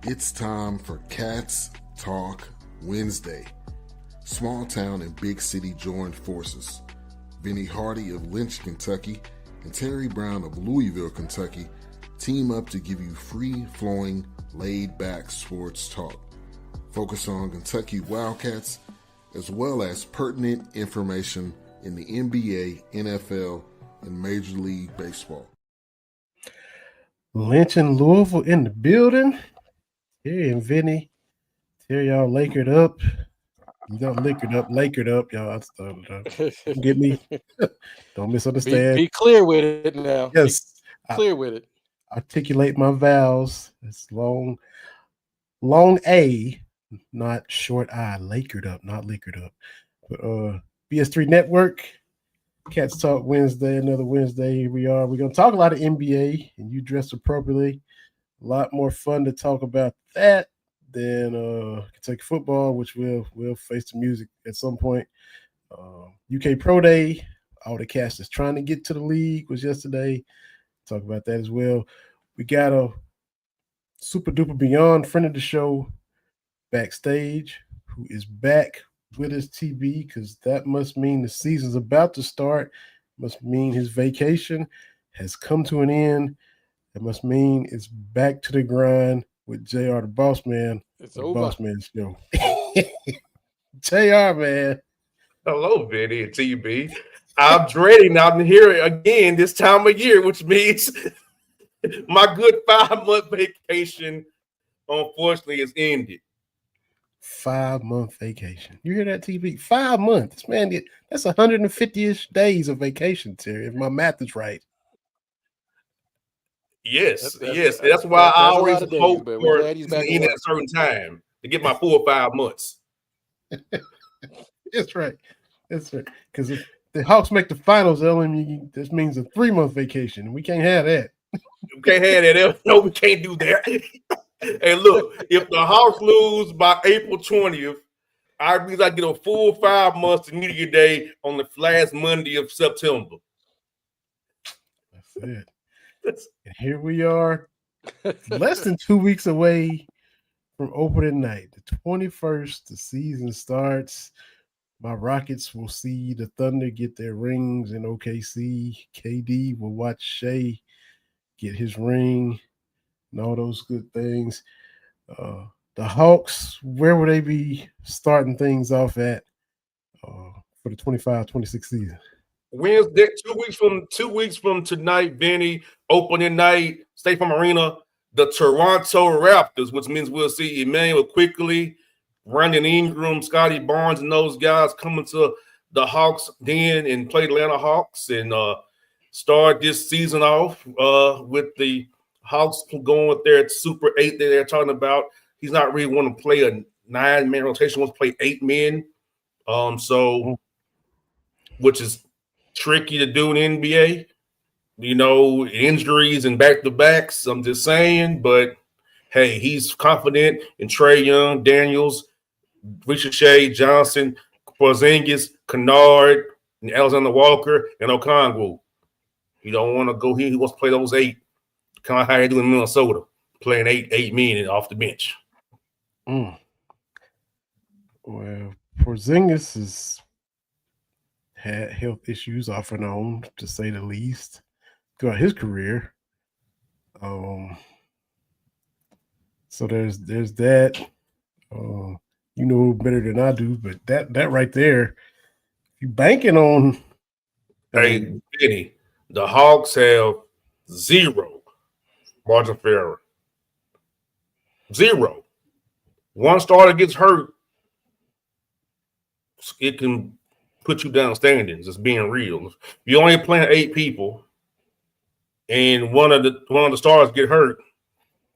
It's time for Cats Talk Wednesday. Small town and big city joined forces. Vinny Hardy of Lynch, Kentucky, and Terry Brown of Louisville, Kentucky, team up to give you free-flowing, laid-back sports talk. Focus on Kentucky Wildcats, as well as pertinent information in the NBA, NFL, and Major League Baseball. Lynch and Louisville in the building. Terry and Vinny. Terry, y'all lakered up. You don't lakered up, y'all. Don't get me. Don't misunderstand. Be clear with it now. Yes. Be clear with it. Articulate my vowels. It's long A, not short I. Lakered up, not liquored up. But BS3 Network, Cats Talk Wednesday, another Wednesday. Here we are. We're going to talk a lot of NBA, and you dressed appropriately. A lot more fun to talk about that than Kentucky football, which we'll face the music at some point. UK Pro Day, all the cast is trying to get to the league was yesterday. Talk about that as well. We got a super duper beyond friend of the show backstage who is back with his TB, because that must mean the season's about to start. Must mean his vacation has come to an end. It must mean it's back to the grind with JR The Bossman. It's the over. Bossman show. JR, man. Hello, Vinny and TB. I'm dreading out here again this time of year, which means my good 5-month vacation, unfortunately, is ended. 5-month vacation. You hear that, TB? 5 months, man. That's 150-ish days of vacation, Terry, if my math is right. Yes. That's why I always hope for at a certain time to get my full 5 months. That's right. Because if the Hawks make the finals, this means a 3-month vacation. We can't have that. We can't have that. No, we can't do that. And look, if the Hawks lose by April 20th, I mean I get a full 5 months to New Year Day on the last Monday of September. That's it. And here we are, less than 2 weeks away from opening night. The 21st, the season starts. My Rockets will see the Thunder get their rings in OKC. KD will watch Shea get his ring and all those good things. The Hawks, where will they be starting things off at for the 25-26 season? Wednesday, 2 weeks from tonight, Vinny, opening night, State Farm Arena, the Toronto Raptors, which means we'll see Emmanuel Quickly, Brandon Ingram, Scotty Barnes, and those guys coming to the Hawks den and play the Atlanta Hawks and start this season off with the Hawks going with their Super 8 that they're talking about. He's not really want to play a 9-man rotation, wants to play 8 men. Which is tricky to do in NBA, injuries and back-to-backs. I'm just saying, but hey, he's confident in Trae Young, Daniels, Ricochet, Johnson, Porzingis, Kennard, and Alexander Walker, and Okongwu. He don't want to go here. He wants to play those 8. Kind of how they do in Minnesota, playing 8 men off the bench. Well, Porzingis has had health issues off and on, to say the least, throughout his career. So there's that. You know better than I do, but that right there, you banking on. Hey, Benny, the Hawks have 0 margin for error. 0. One starter gets hurt, it can put you down standings. It's being real. If you're only playing 8 people, and one of the stars get hurt,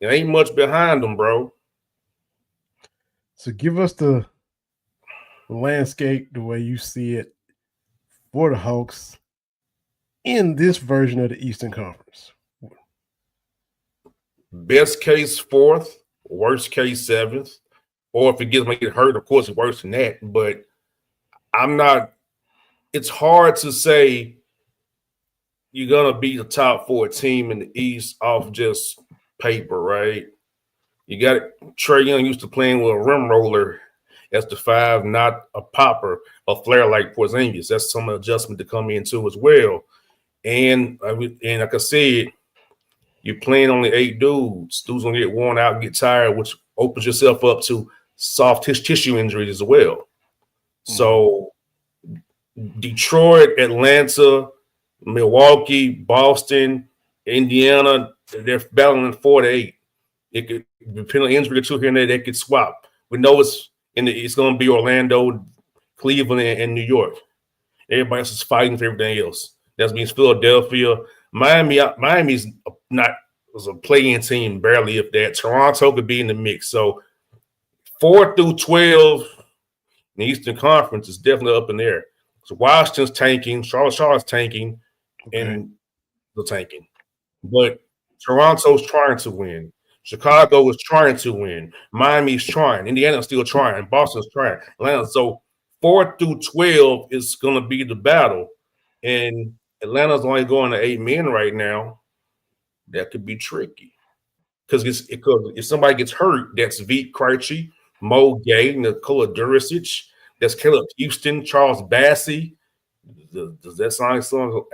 it ain't much behind them, bro. So give us the landscape the way you see it for the Hawks in this version of the Eastern Conference. Best case 4th, worst case 7th, or if it gets hurt, of course, it's worse than that. But it's hard to say you're going to be the top 4 team in the East off just paper, right? You got Trae Young used to playing with a rim roller as the 5, not a popper, a flare like Porzingis. That's some adjustment to come into as well. And like I said, you're playing only 8 dudes. Dudes gonna get worn out and get tired, which opens yourself up to soft tissue injuries as well. So Detroit, Atlanta, Milwaukee, Boston, Indiana, they're battling 4 to 8. It could depend on injury or two here and there, they could swap. We know it's going to be Orlando, Cleveland, and New York. Everybody else is fighting for everything else. That means Philadelphia. Miami's not was a play-in team, barely if that. Toronto could be in the mix. So 4 through 12 in the Eastern Conference is definitely up in there. So Washington's tanking, Charlotte's tanking, and the tanking. But Toronto's trying to win. Chicago is trying to win. Miami's trying. Indiana's still trying. Boston's trying. Atlanta. So 4 through 12 is going to be the battle. And Atlanta's only going to 8 men right now. That could be tricky. Because if somebody gets hurt, that's Vít Krejci, Mo Gay, Nikola Duricic, that's Caleb Houston, Charles Bassey. Does that sound like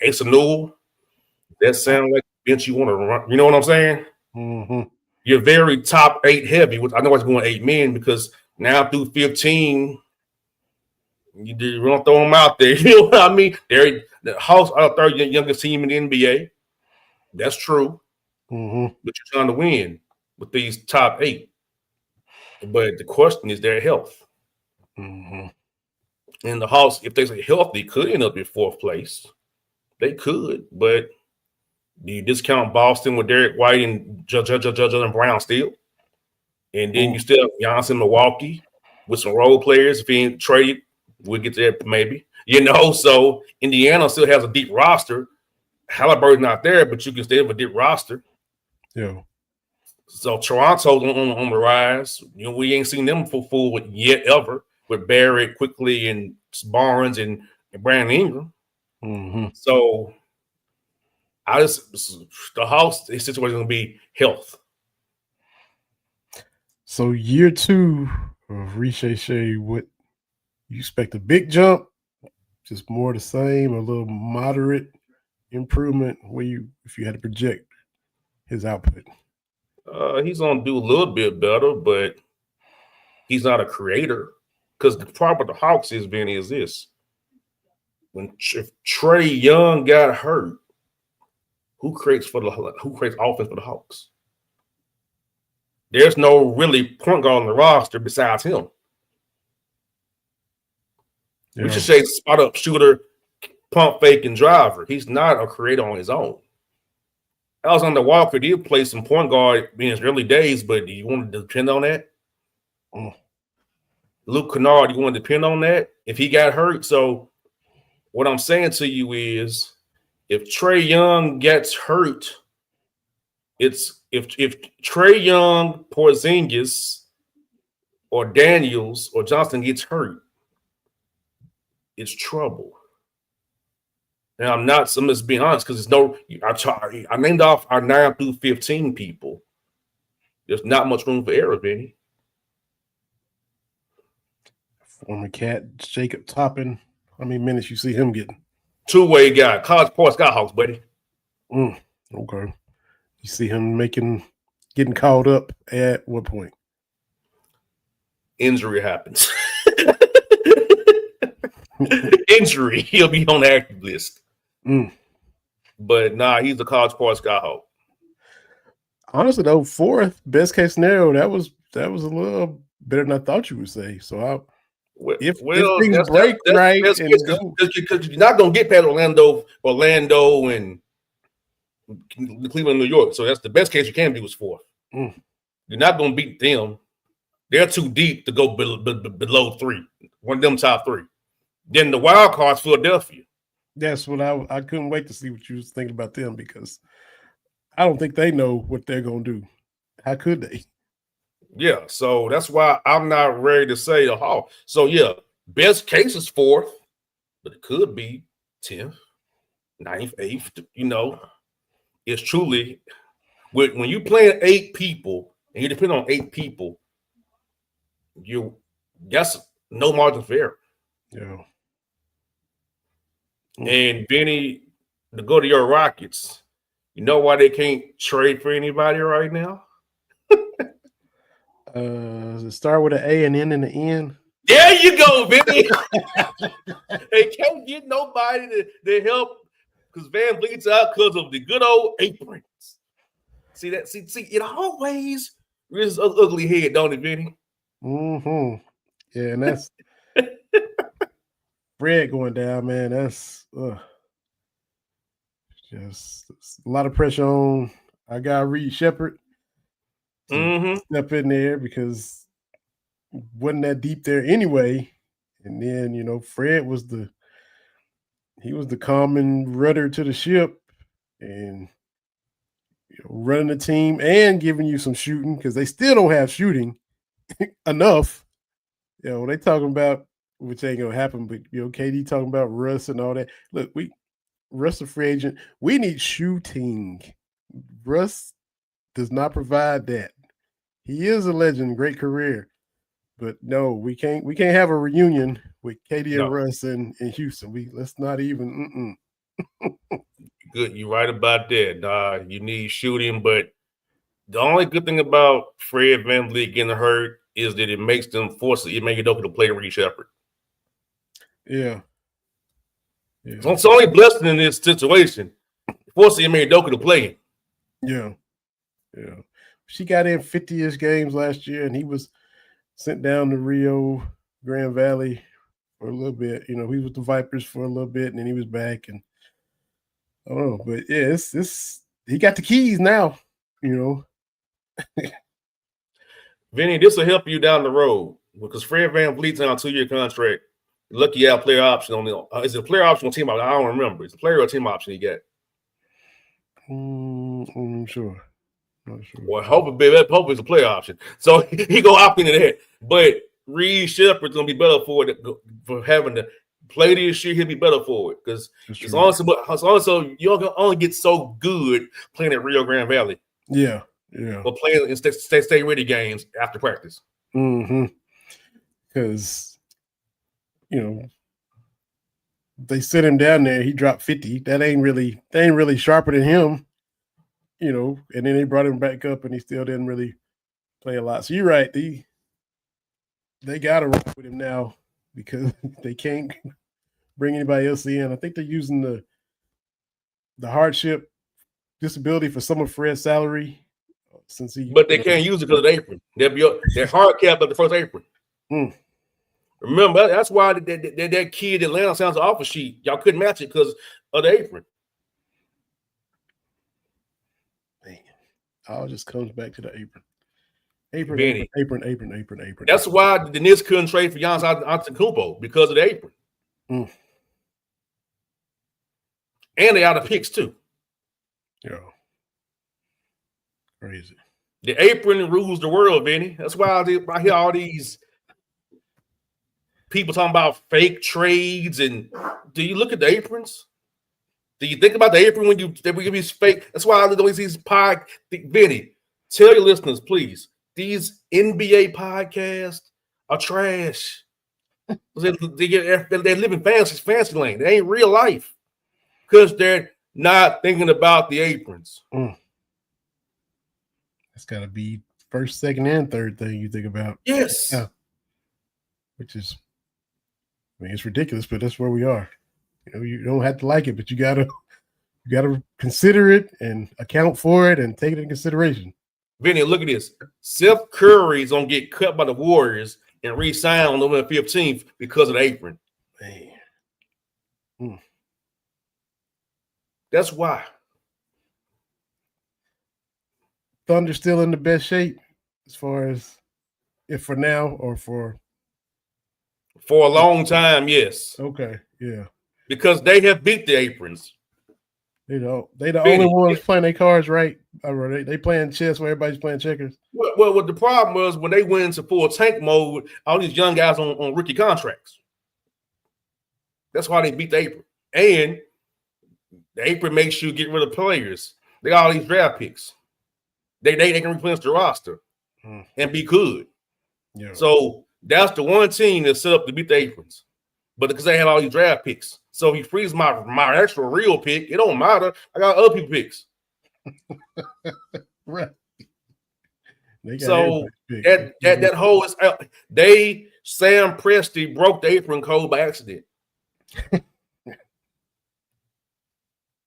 Asa Newell? That sound like bench you want to run? You know what I'm saying? Mm-hmm. You're very top 8 heavy. Which I know it's going 8 men because now through 15, you don't throw them out there. You know what I mean? They're the Hawks are the 3rd youngest team in the NBA. That's true. Mm-hmm. But you're trying to win with these top 8. But the question is their health. Mm-hmm. And the Hawks, if they stay healthy, could end up in 4th place. They could, but do you discount Boston with Derek White and Jalen Brown still? And then you still have Giannis in Milwaukee with some role players. If he ain't traded, we'll get to that maybe. So Indiana still has a deep roster. Halliburton's not there, but you can still have a deep roster. Yeah. So Toronto's on the rise. We ain't seen them full yet ever with Barrett, Quickly, and Barnes and Brandon Ingram. Mm-hmm. So the Hawks situation is going to be health. So year 2 of Riche, what you expect a big jump, just more the same, a little moderate improvement? If you had to project his output? He's going to do a little bit better, but he's not a creator. Because the problem with the Hawks is this. If Trae Young got hurt, who creates offense for the Hawks? There's no really point guard on the roster besides him. Yeah. We should say spot up shooter, pump fake, and driver. He's not a creator on his own. Alexander Walker did play some point guard in his early days, but do you want to depend on that? Luke Kennard, you want to depend on that if he got hurt? So what I'm saying to you is if Trae Young gets hurt, it's if Trae Young, Porzingis, or Daniels or Johnson gets hurt, it's trouble. And I'm just being honest because I named off our 9 through 15 people. There's not much room for error, Benny. Former Cat, Jacob Toppin. How many minutes you see him getting? 2-way guy, college sports Skyhawks, buddy. Okay. You see him getting called up at what point? Injury happens. Injury, he'll be on the active list. But he's a college sports Skyhawk. Honestly, though, 4th best case scenario, that was a little better than I thought you would say. So if things break right, because you're not gonna get past Orlando, and Cleveland, New York. So that's the best case you can do is 4th. You're not gonna beat them. They're too deep to go below 3. One of them top 3. Then the wild card's Philadelphia. That's what I couldn't wait to see what you was thinking about them because I don't think they know what they're gonna do. How could they? Yeah, so that's why I'm not ready to say the Hawks. So yeah, best case is 4th, but it could be 10th, 9th, 8th. It's truly when you playing 8 people and you depend on 8 people, that's no margin for error. Yeah. And Benny, to go to your Rockets, you know why they can't trade for anybody right now? Does it start with an A and end in the end? There you go, Benny. They can't get nobody to help because Van Vliet's out because of the good old aprons. See that? See, it always raises an ugly head, don't it, Benny? Mm-hmm. Yeah, and that's Fred going down, man. That's just a lot of pressure on our guy Reed Shepherd to step in there because it wasn't that deep there anyway. And then Fred was the common rudder to the ship and running the team and giving you some shooting because they still don't have shooting enough. They talking about, which ain't gonna happen, but KD talking about Russ and all that. Look, Russ a free agent. We need shooting. Russ does not provide that. He is a legend, great career, but no, we can't have a reunion with KD and Russ in Houston. Let's not even. Good, you're right about that. You need shooting, but the only good thing about Fred VanVleet getting hurt is that it makes them force it. It make it open to play Reed Shepherd. Yeah. So it's only blessing in this situation. Forcing Doka to play. Yeah. She got in 50-ish games last year, and he was sent down to Rio Grande Valley for a little bit. He was with the Vipers for a little bit, and then he was back. And I don't know, but yeah, it's he got the keys now. Vinny, this will help you down the road because Fred VanVleet's on a 2-year contract. Lucky you have player option on the. Is it a player option or team option? I don't remember. It's a player or team option he got. I'm sure. Not sure. Well, hope it's a player option. So he go opt into that. But Reed Shepherd's gonna be better for having to play this year. He'll be better for it because it's also you only get so good playing at Rio Grande Valley. Yeah. But playing in stay ready games after practice. Because they sit him down there. He dropped 50. They ain't really sharper than him. And then they brought him back up, and he still didn't really play a lot. So you're right. They got to rock with him now because they can't bring anybody else in. I think they're using the hardship disability for some of Fred's salary. But they can't use it because of the apron. They're hard capped at the first apron. Remember, that's why that kid in Atlanta sounds an offer sheet. Y'all couldn't match it because of the apron. Man, all just comes back to the apron. Apron. That's why the Knicks couldn't trade for Giannis Antetokounmpo because of the apron. And they out of picks too. Yeah. Crazy. The apron rules the world, Benny. That's why I hear all these people talking about fake trades. And do you look at the aprons? Do you think about the apron when you give these fake? That's why I always see these Benny, tell your listeners, please, these NBA podcasts are they're living fancy lane. They ain't real life because they're not thinking about the aprons. It's got to be first, second, and third thing you think about. Yes. Yeah. Which is, it's ridiculous, but that's where we are. You don't have to like it, but you gotta consider it and account for it and take it in consideration. Vinny, look at this. Seth Curry's gonna get cut by the Warriors and re-sign on November 15th because of the apron. Man. That's why. Thunder still in the best shape as far as if for now or for a long time, yes. Okay, yeah. Because they have beat the aprons. They the only ones playing their cards right. They playing chess where everybody's playing checkers. Well, what the problem was when they went into full tank mode, all these young guys on rookie contracts. That's why they beat the apron. And the apron makes you get rid of players. They got all these draft picks. They can replenish the roster. and be good. Yeah. So that's the one team that's set up to beat the Aprons. But because they have all these draft picks. So he frees my actual real pick. It don't matter. I got other people picks. Right. So that whole is out. Sam Presti broke the apron code by accident.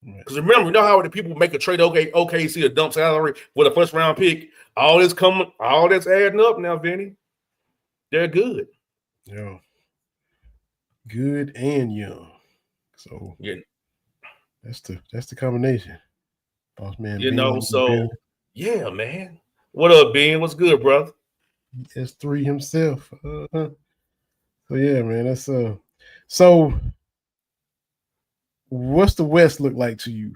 Because remember, you know how the people make a trade, OKC a dump salary with a first round pick. All that's adding up now, Vinny. They're good. Yeah. Good and young. So yeah, that's the combination. Boss man, yeah, man. What up, Ben? What's good, brother? S3 himself. So yeah, man. That's so what's the West look like to you?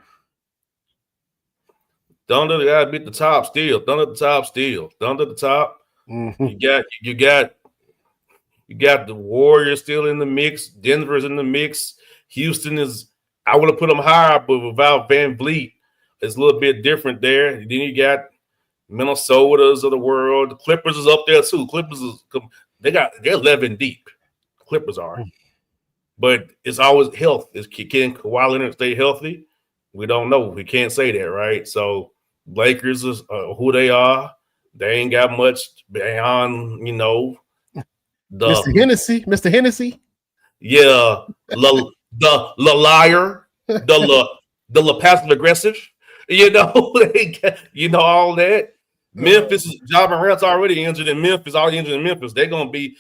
Thunder gotta beat the top still. Thunder at the top still. Thunder at the top. Mm-hmm. You got the Warriors still in the mix. Denver's in the mix. Houston is, I would have put them higher, but without Van Vliet, it's a little bit different there. Then you got Minnesota's of the world. The Clippers is up there too. They're 11 deep. Clippers are. But it's always health. Can Kawhi Leonard stay healthy? We don't know. We can't say that, right? So Lakers is who they are. They ain't got much beyond, Mr. Hennessy. Yeah, the liar, the passive aggressive. All that. Memphis, Ja Morant's already injured in Memphis. Already injured in Memphis. They're gonna be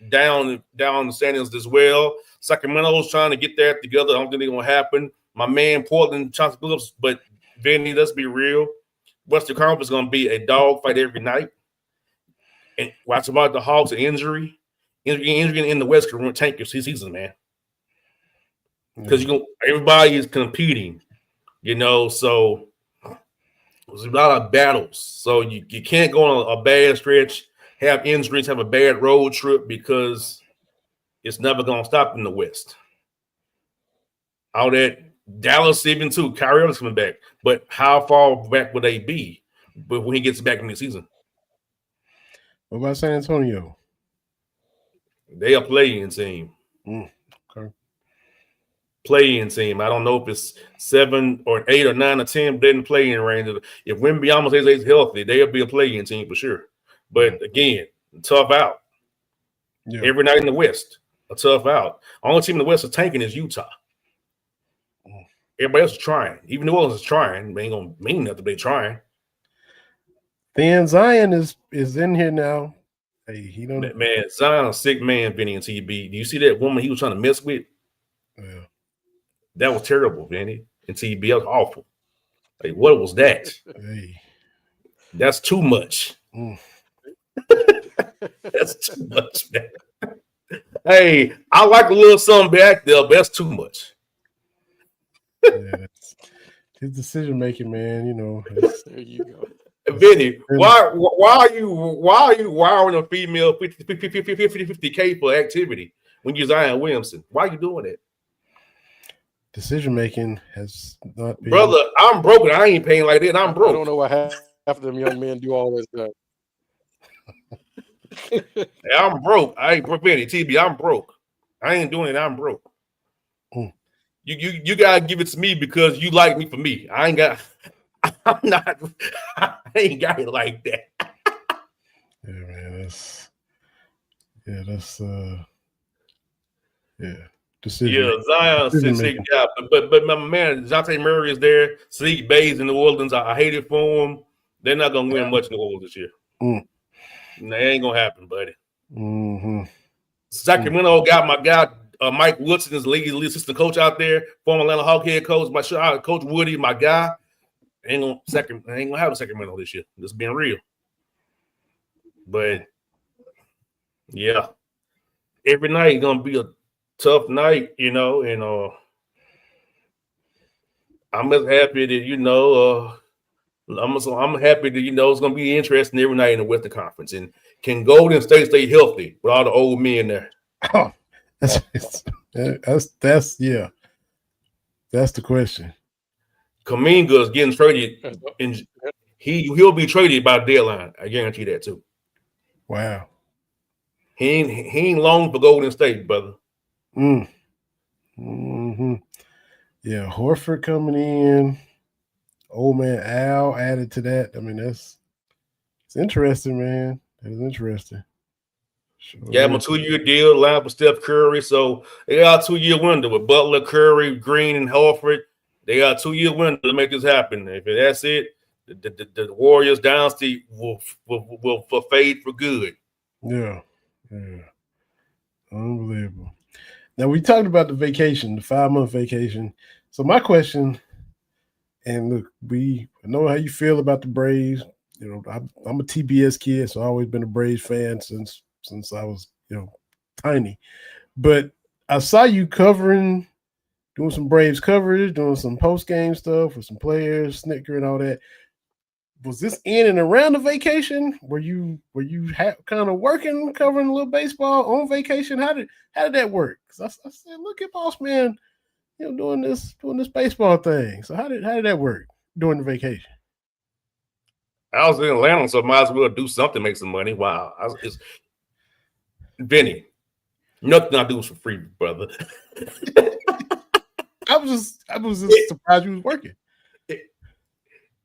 down the standings as well. Sacramento's trying to get that together. I don't think it's gonna happen. My man Portland, Chauncey Billups, but Vinny, let's be real. Western Conference is gonna be a dog fight every night. And watch about the Hawks' injury in the West can tank your season, man. Because everybody is competing, so there's a lot of battles. So you can't go on a bad stretch, have injuries, have a bad road trip because it's never gonna stop in the West. All that Dallas even too, Kyrie Irving's coming back. But how far back would they be when he gets back in the season? What about San Antonio? They are playing team. Okay. Playing team. I don't know if it's 7 or 8 or 9 or 10. They're in the playing range. If Wembyama is healthy, they'll be a playing team for sure. But again, tough out. Yeah. Every night in the West, a tough out. Only team in the West is tanking is Utah. Everybody else is trying. Even New Orleans is trying. They ain't gonna mean nothing. They're trying. Then Zion is in here now. Hey, he don't. Man, Zion a sick man, Vinny and TB. Do you see that woman he was trying to mess with? Yeah. That was terrible, Vinny and TB. That was awful. Like, what was that? Hey. That's too much. That's too much, man. Hey, I like a little something back there, but that's too much. Yeah, his decision making, man. There you go. Vinny, why are you wiring a female 50K for activity when you're Zion Williamson? Why are you doing that? Decision making has not been. Brother, I'm broke. I ain't paying like that. I'm broke. I don't know why half of them young men do all that stuff. I'm broke. I ain't broke, Vinny. TB, I'm broke. I ain't doing it. I'm broke. You gotta give it to me because you like me for me. I ain't got it like that. Yeah, man. Decision. Yeah, Zion said sick job. But my man, Dejounte Murray is there. Sadiq Bay's in New Orleans. I hate it for him. They're not gonna win much in New Orleans this year. That ain't gonna happen, buddy. Sacramento got my guy Mike Woodson is lead assistant coach out there, former Atlanta Hawk head coach. My Coach Woody, my guy, ain't gonna have a Sacramento this year. Just being real. But yeah, every night gonna be a tough night, and I'm just happy that I'm happy that it's gonna be interesting every night in the Western Conference. And can Golden State stay healthy with all the old men there? Oh, that's the question. Kuminga is getting traded, and he'll be traded by the deadline. I guarantee that too. Wow. He ain't long for Golden State, brother. Mm-hmm. Yeah, Horford coming in. Old man Al added to that. I mean, it's interesting, man. That is interesting. Sure. Yeah, I'm a 2-year deal line for Steph Curry. So they got a 2-year window with Butler, Curry, Green, and Horford. They got a 2-year window to make this happen. If that's it, the Warriors dynasty will fade for good. Yeah. Unbelievable. Now, we talked about the vacation, the 5-month vacation. So my question, and look, I know how you feel about the Braves. You know, I'm a TBS kid, so I've always been a Braves fan since I was, tiny. But I saw you doing some Braves coverage, doing some post-game stuff with some players, Snicker and all that. Was this in and around the vacation? Were you kind of working, covering a little baseball on vacation? How did that work? Because I said, look at Bossman, doing this baseball thing. So how did that work during the vacation? I was in Atlanta, so I might as well do something, make some money. Wow, it's Vinny. Nothing I do is for free, brother. I was just surprised you was working.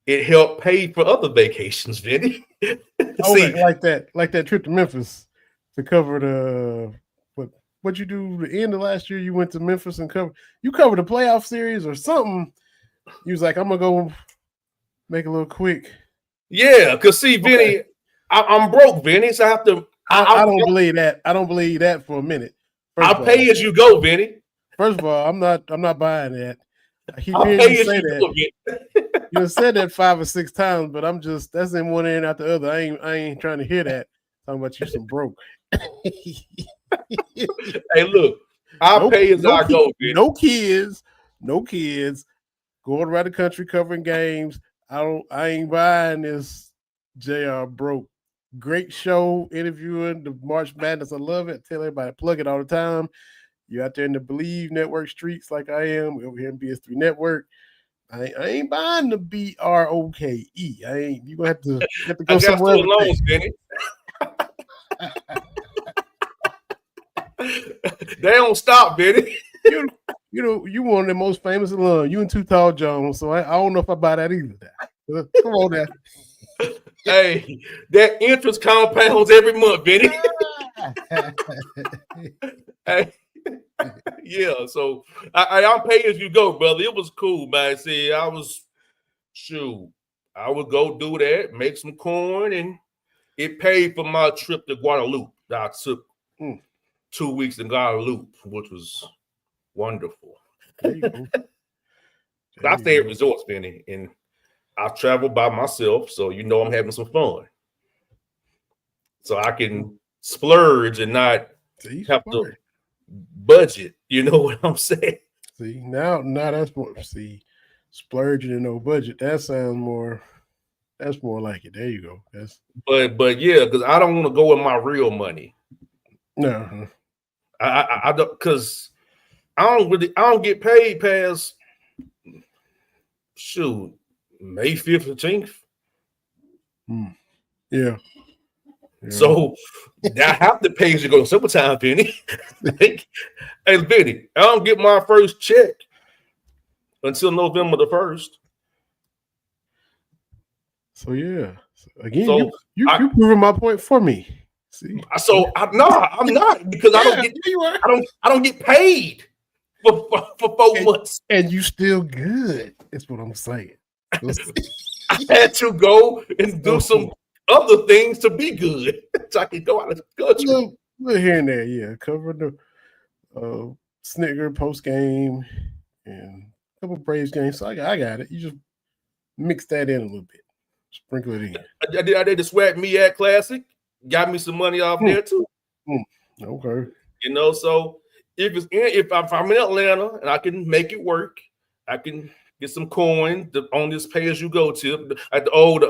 It helped pay for other vacations, Vinny. See, like that trip to Memphis to cover the what you do the end of last year. You went to Memphis and covered the playoff series or something. You was like, I'm gonna go make a little quick. Yeah, because see, Vinny, I'm broke, Vinny, so I have to. I don't believe that. I don't believe that for a minute. I'll pay as you go, Vinny. First of all, I'm not buying that. I keep I'll hearing pay you as say you that. go, Vinny. You said that 5 or 6 times, but that's in one ear and out the other. I ain't trying to hear that. Talking about you some broke. Hey, look, I'll pay as I go, Vinny. No kids going around the country covering games. I ain't buying this JR broke. Great show interviewing the March Madness. I love it. Tell everybody, plug it all the time. You're out there in the Believe Network streets like I am. We're over here in BS3 Network. I ain't buying the BROKE. You gonna have to go somewhere. Loans, Vinny. They don't stop, Vinny. You one of the most famous alums. You and Too Tall Jones, so I don't know if I buy that either. Come on now. Hey, that interest compounds every month, Vinny. Hey. Yeah, so I'll pay as you go, brother. It was cool, man. See, I would go do that, make some coin, and it paid for my trip to Guadalupe. I took 2 weeks in Guadalupe, which was wonderful. There you go. I stay at resorts, Vinny, and I travel by myself, so I'm having some fun. So I can splurge and not have to budget. You know what I'm saying? See, now that's more splurging and no budget. That's more like it. There you go. But yeah, because I don't want to go with my real money. No. I don't, because I don't get paid past May 15th. Yeah. So I have to pay as you go simple time, Vinny. Hey, Vinny, I don't get my first check until November the 1st. So yeah. Again, you proving my point for me. See? So I'm not because I don't get paid for 4 months. And you still good. That's what I'm saying. I had to go and do some other things to be good, so I can go out of the country. Little here and there, yeah. Covering the Snicker post game and a couple Braves games. So I got it. You just mix that in a little bit, sprinkle it in. I did the Swag Me at Classic. Got me some money off there too. Okay. So if I'm in Atlanta and I can make it work, I can get some coin on this pay as you go tip at the old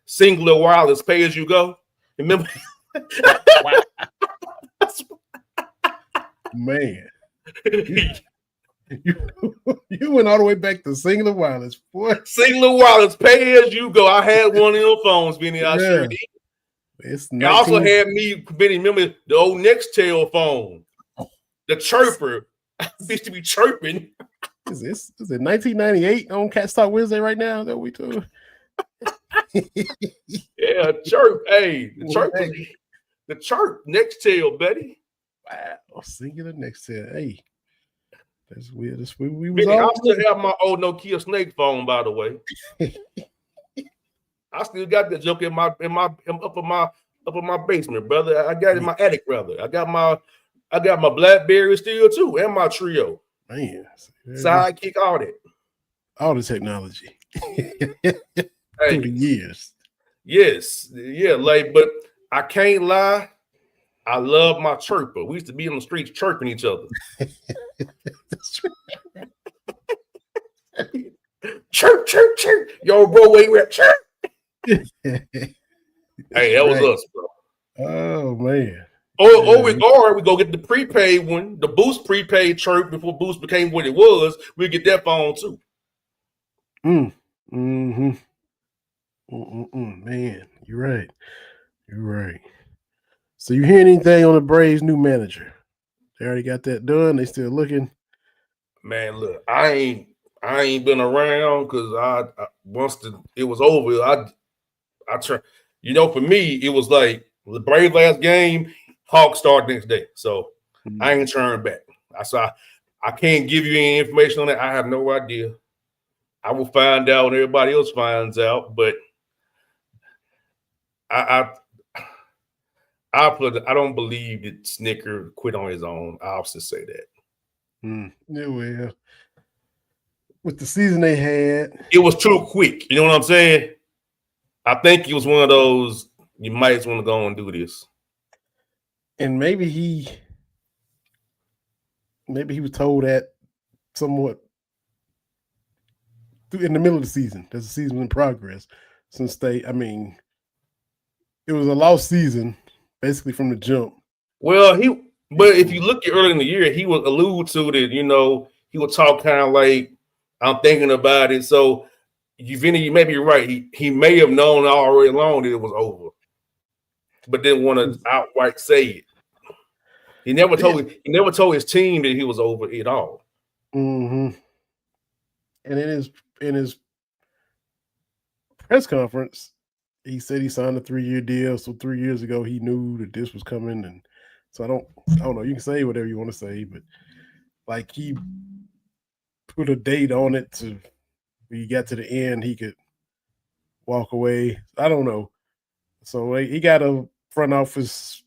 singular wireless pay as you go. Remember? Man. You went all the way back to singular wireless, boy. Singular wireless, pay as you go. I had one of them phones, Vinny. I sure did. It's It also had me, Vinny, remember the old Nextel phone, the chirper. I used to be chirping. Is it 1998 on Cat Talk Wednesday right now that we do? Yeah, chirp. Hey, the chirp Nextel, buddy. Wow, singular Nextel. Hey, that's weird. That's where we was. Vinny, I all still have my old Nokia Snake phone, by the way. I still got that junk in my basement, brother. I got it in my attic, brother. I got my BlackBerry still too, and my Trio. Man, Sidekick, all that. All the technology. Hey, through the years. Yes, yeah, but I can't lie. I love my chirper. We used to be on the streets chirping each other. Chirp, chirp, chirp. Yo, bro, where you at? Chirp. Hey, that was us, bro. Oh man. Or we go get the prepaid one, the Boost prepaid chirp before Boost became what it was. We get that phone too. Man, you're right. You're right. So you hear anything on the Braves' new manager? They already got that done. They still looking. Man, look, I ain't been around because once it was over, I turned. For me, it was like the Braves last game, Hawks start next day. So I ain't turned back. I can't give you any information on that. I have no idea. I will find out when everybody else finds out, but I don't believe that Snicker quit on his own. I also say that. Yeah, well, with the season they had, it was too quick. You know what I'm saying? I think it was one of those. You might want to go and do this. And maybe he was told that somewhat in the middle of the season. There's a season in progress. Since it was a lost season basically from the jump. Well, but if you look at early in the year, he would allude to that, he would talk kind of like, I'm thinking about it. So Vinny, you may be right. He may have known already long that it was over, but didn't want to outright say it. He never told his team that he was over it all. Mm-hmm. And in his press conference, he said he signed a 3-year deal. So 3 years ago, he knew that this was coming. And so I don't know. You can say whatever you want to say, but like he put a date on it to when he got to the end, he could walk away. I don't know. So he got a front office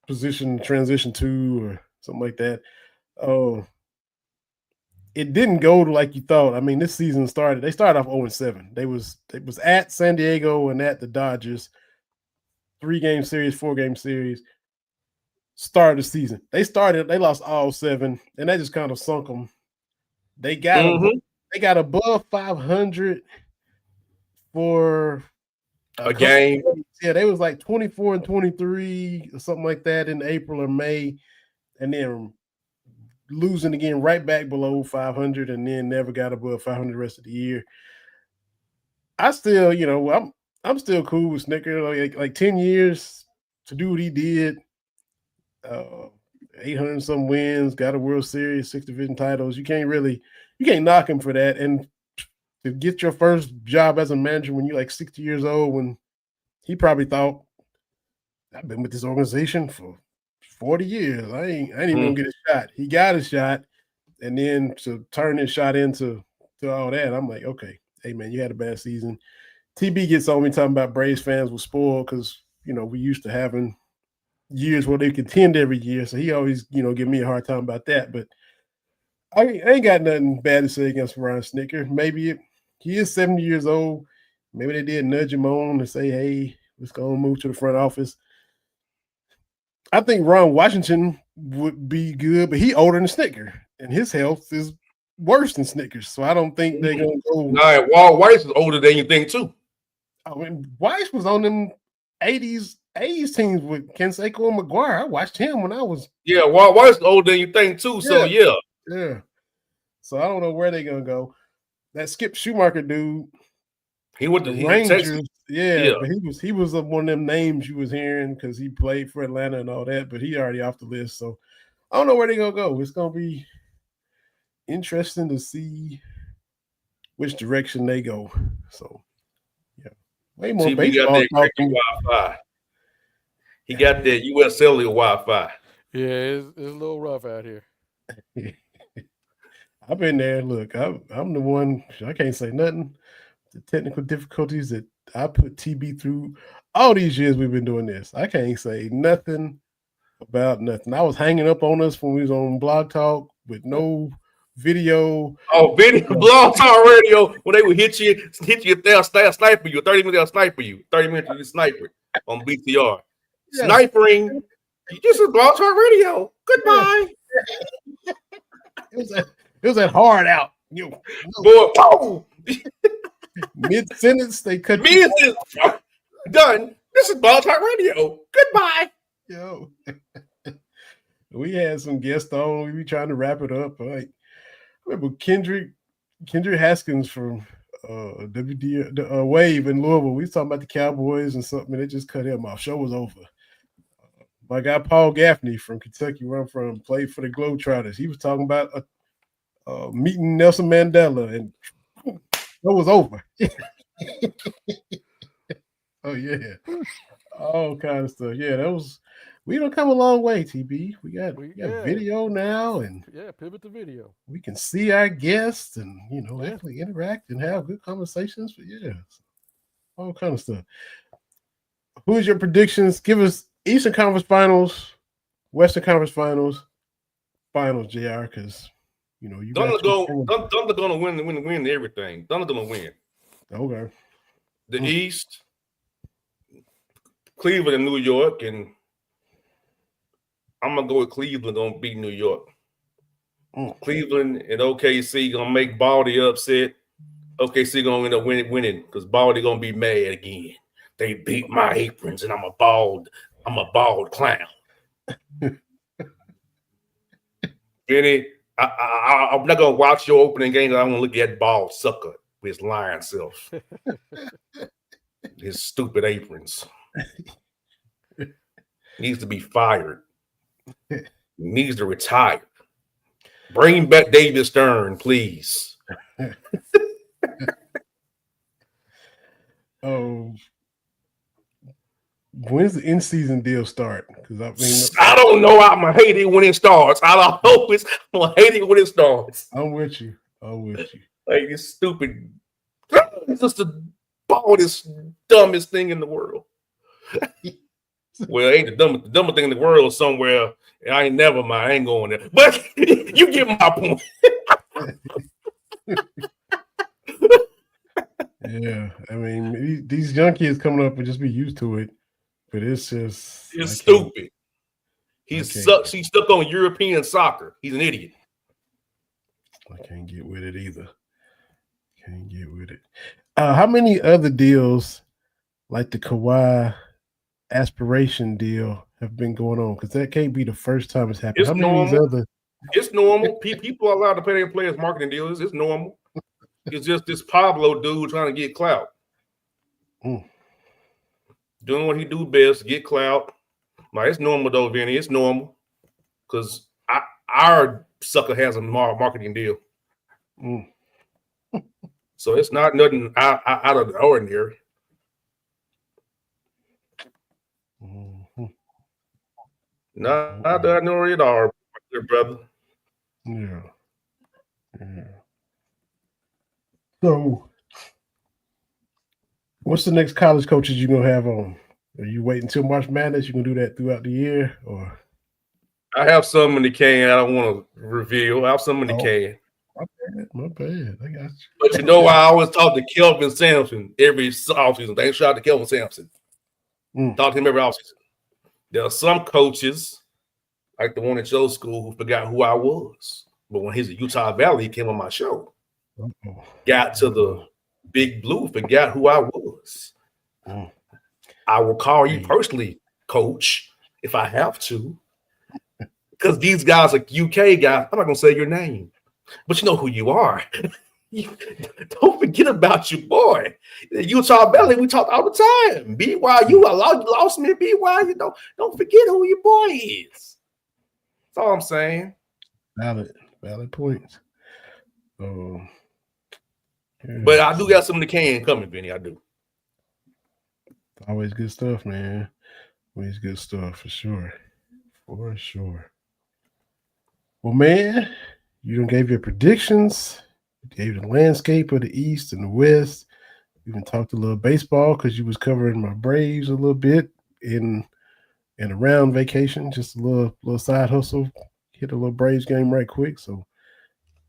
position transition to or something like that. Oh, it didn't go like you thought. I mean, this season started. They started off 0-7. They was at San Diego and at the Dodgers. 3-game series, 4-game series. Started the season. They lost all 7, and that just kind of sunk them. They got above 500 for a game. Yeah, they was like 24-23 or something like that in April or May, and then losing again right back below 500, and then never got above 500 the rest of the year. I still, I'm still cool with Snicker. Like 10 years to do what he did, 800 some wins, got a World Series, 6 division titles. You can't knock him for that. And to get your first job as a manager when you're like 60 years old, when he probably thought, I've been with this organization for 40 years. I ain't even gonna get a shot. He got a shot, and then to turn his shot into all that, I'm like, okay, hey man, you had a bad season. TB gets on me talking about Braves fans were spoiled because we used to having years where they contend every year. So he always, give me a hard time about that. But I ain't got nothing bad to say against Ryan Snicker. Maybe he is 70 years old. Maybe they did nudge him on to say, hey, let's go and move to the front office. I think Ron Washington would be good, but he older than Snicker, and his health is worse than Snicker's. So I don't think they're going to go. Nah, Walt Weiss is older than you think, too. I mean, Weiss was on them 80s teams with Canseco and McGuire. I watched him when I was. Yeah, Walt Weiss is older than you think, too. So, yeah. Yeah. So I don't know where they're gonna go. That Skip Schumacher dude, He went to the Rangers, Texas. yeah, but he was one of them names you was hearing because he played for Atlanta and all that, but he already off the list. So I don't know where they're gonna go. It's gonna be interesting to see which direction they go. So yeah, way more See, we got baseball that talking. Wi-Fi. He got that U.S. cellular Wi-Fi. Yeah, it's a little rough out here. I've been there. Look, I'm the one. I can't say nothing. The technical difficulties that I put TB through all these years we've been doing this. I can't say nothing about nothing. I was hanging up on us when we was on Blog Talk with no video. Oh, video Blog Talk Radio when they would hit you, they'll sniper you. 30 minutes they'll sniper you. 30 minutes you sniper on BTR. Yeah. Snipering. This is Blog Talk Radio. Goodbye. It was that hard out. You Boy, oh. mid sentence they cut. Me is done. This is Blog Talk Radio. Goodbye. Yo. We had some guests on. We be trying to wrap it up. Like, I remember Kendrick Haskins from WD Wave in Louisville. We was talking about the Cowboys and something, and they just cut him off. Show was over. My guy Paul Gaffney from Kentucky, where I'm from, played for the Globetrotters. He was talking about meeting Nelson Mandela, and it was over. Oh yeah, all kind of stuff. Yeah, that was. We don't come a long way, TB. We got video now, and pivot to video. We can see our guests and actually interact and have good conversations. But all kind of stuff. Who's your predictions? Give us Eastern Conference Finals, Western Conference Finals, JR, because you Thunder gonna win everything. Thunder gonna win. Okay. The East, Cleveland and New York, and I'm gonna go with Cleveland gonna beat New York. Cleveland and OKC gonna make Baldy upset. OKC gonna end up winning because Baldy gonna be mad again. They beat my aprons and I'm a bald clown. Benny, I'm not gonna watch your opening game. I want to look at that bald sucker with his lying self, his stupid aprons. Needs to be fired. Needs to retire. Bring back David Stern, please. When's the in-season deal start? Because I don't know. I'm gonna hate it when it starts. I'm gonna hate it when it starts. I'm with you. Like it's stupid. It's just the baldest, dumbest thing in the world. Well, it ain't the dumbest thing in the world somewhere. I ain't never mind. I ain't going there. But you get my point. Yeah, I mean, these young kids coming up will just be used to it, but it's stupid. He's stuck on European soccer. He's an idiot. I can't get with it either. How many other deals like the Kawhi aspiration deal have been going on? Because that can't be the first time it's happened. How many of these other? It's normal. People are allowed to pay their players marketing deals. It's normal. It's just this Pablo dude trying to get clout. Doing what he do best, get clout. Like, it's normal though, Vinny. It's normal. Because our sucker has a marketing deal. So it's not nothing out of the ordinary. Not out of the ordinary at all, brother. Yeah. So, what's the next college coaches you're gonna have on? Are you waiting until March Madness? You can do that throughout the year, or? I have some in the can. I don't want to reveal. I have some in the can. My bad. I got you. But I always talk to Kelvin Sampson every offseason. Thanks, shout out to Kelvin Sampson. Talk to him every offseason. There are some coaches, like the one at your school, who forgot who I was. But when he's at Utah Valley, he came on my show. Got to the Big Blue, forgot who I was. I will call you personally, coach, if I have to. Because these guys are UK guys. I'm not going to say your name. But you know who you are. Don't forget about your boy. Utah Belly, we talk all the time. BYU, lost me at BYU. Don't forget who your boy is. That's all I'm saying. Valid points. But I do got some of the can coming, Vinny. I do. Always good stuff, man. Always good stuff for sure. For sure. Well, man, you done gave your predictions. You gave the landscape of the East and the West. You even talked a little baseball because you was covering my Braves a little bit in and around vacation. Just a little side hustle. Hit a little Braves game right quick. So,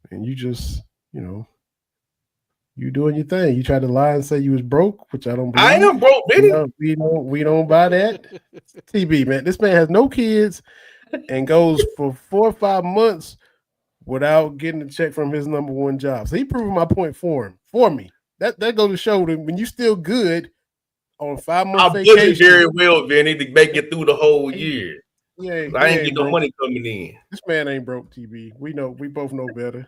and you just, you doing your thing. You tried to lie and say you was broke, which I don't believe. I am broke, Vinny. We don't buy that. TB, man. This man has no kids and goes for 4 or 5 months without getting a check from his number one job. So he proved my point for me. That goes to show that when you still good on 5 months I vacation, budget very well, Vinny, to make it through the whole year. Yeah, I ain't get no money coming in. This man ain't broke, TB. We both know better.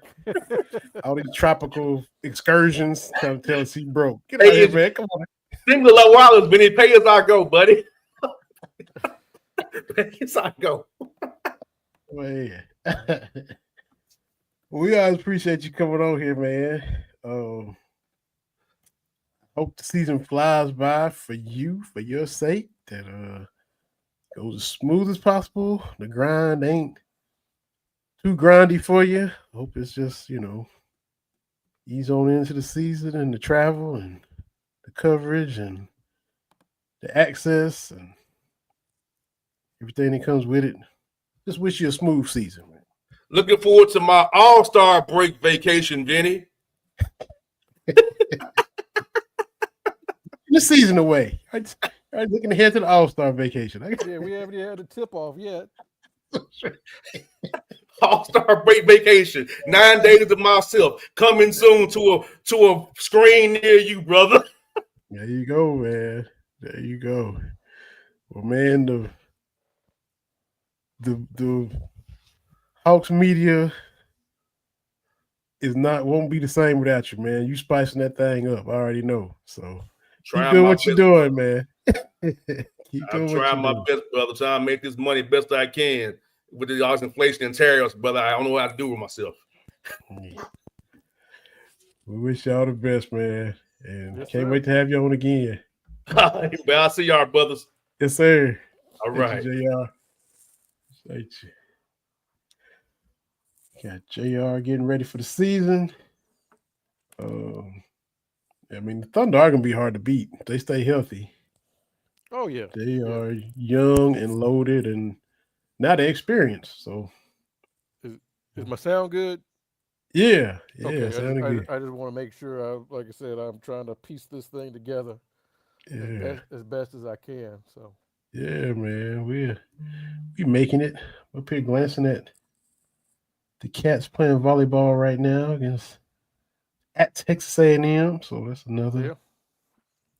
All these tropical excursions trying to tell us he broke. Get out of here, man. Come on. Send me the low wallets, Vinny. Pay as I go, buddy. Pay as I go. Well, yeah. We always appreciate you coming on here, man. Hope the season flies by for you, for your sake. That goes as smooth as possible. The grind ain't too grindy for you. Hope it's just, ease on into the season and the travel and the coverage and the access and everything that comes with it. Just wish you a smooth season, man. Looking forward to my all-star break vacation, Vinny. The season away. I'm looking ahead to the all-star vacation. Yeah, we haven't had a tip-off yet. All-star break vacation. 9 days of myself. Coming soon to a screen near you, brother. There you go, man. There you go. Well, man, the Hawks media won't be the same without you, man. You spicing that thing up. I already know. So keep doing what you're doing, man. I'm trying my best, brother. Trying to make this money best I can with the inflation and tariffs, brother. I don't know what to do with myself. We wish y'all the best, man. And can't wait to have you on again. I'll see y'all, brothers. Yes, sir. All right. JR. Thank you. Got JR getting ready for the season. The Thunder are going to be hard to beat. They stay healthy. Oh, yeah. They are young and loaded, and now they're experienced. So, is my sound good? Yeah. Okay. Sounding good. I just want to make sure, like I said, I'm trying to piece this thing together as best as I can. So. Yeah, man. We making it. Up here glancing at the Cats playing volleyball right now at Texas A&M. So that's another.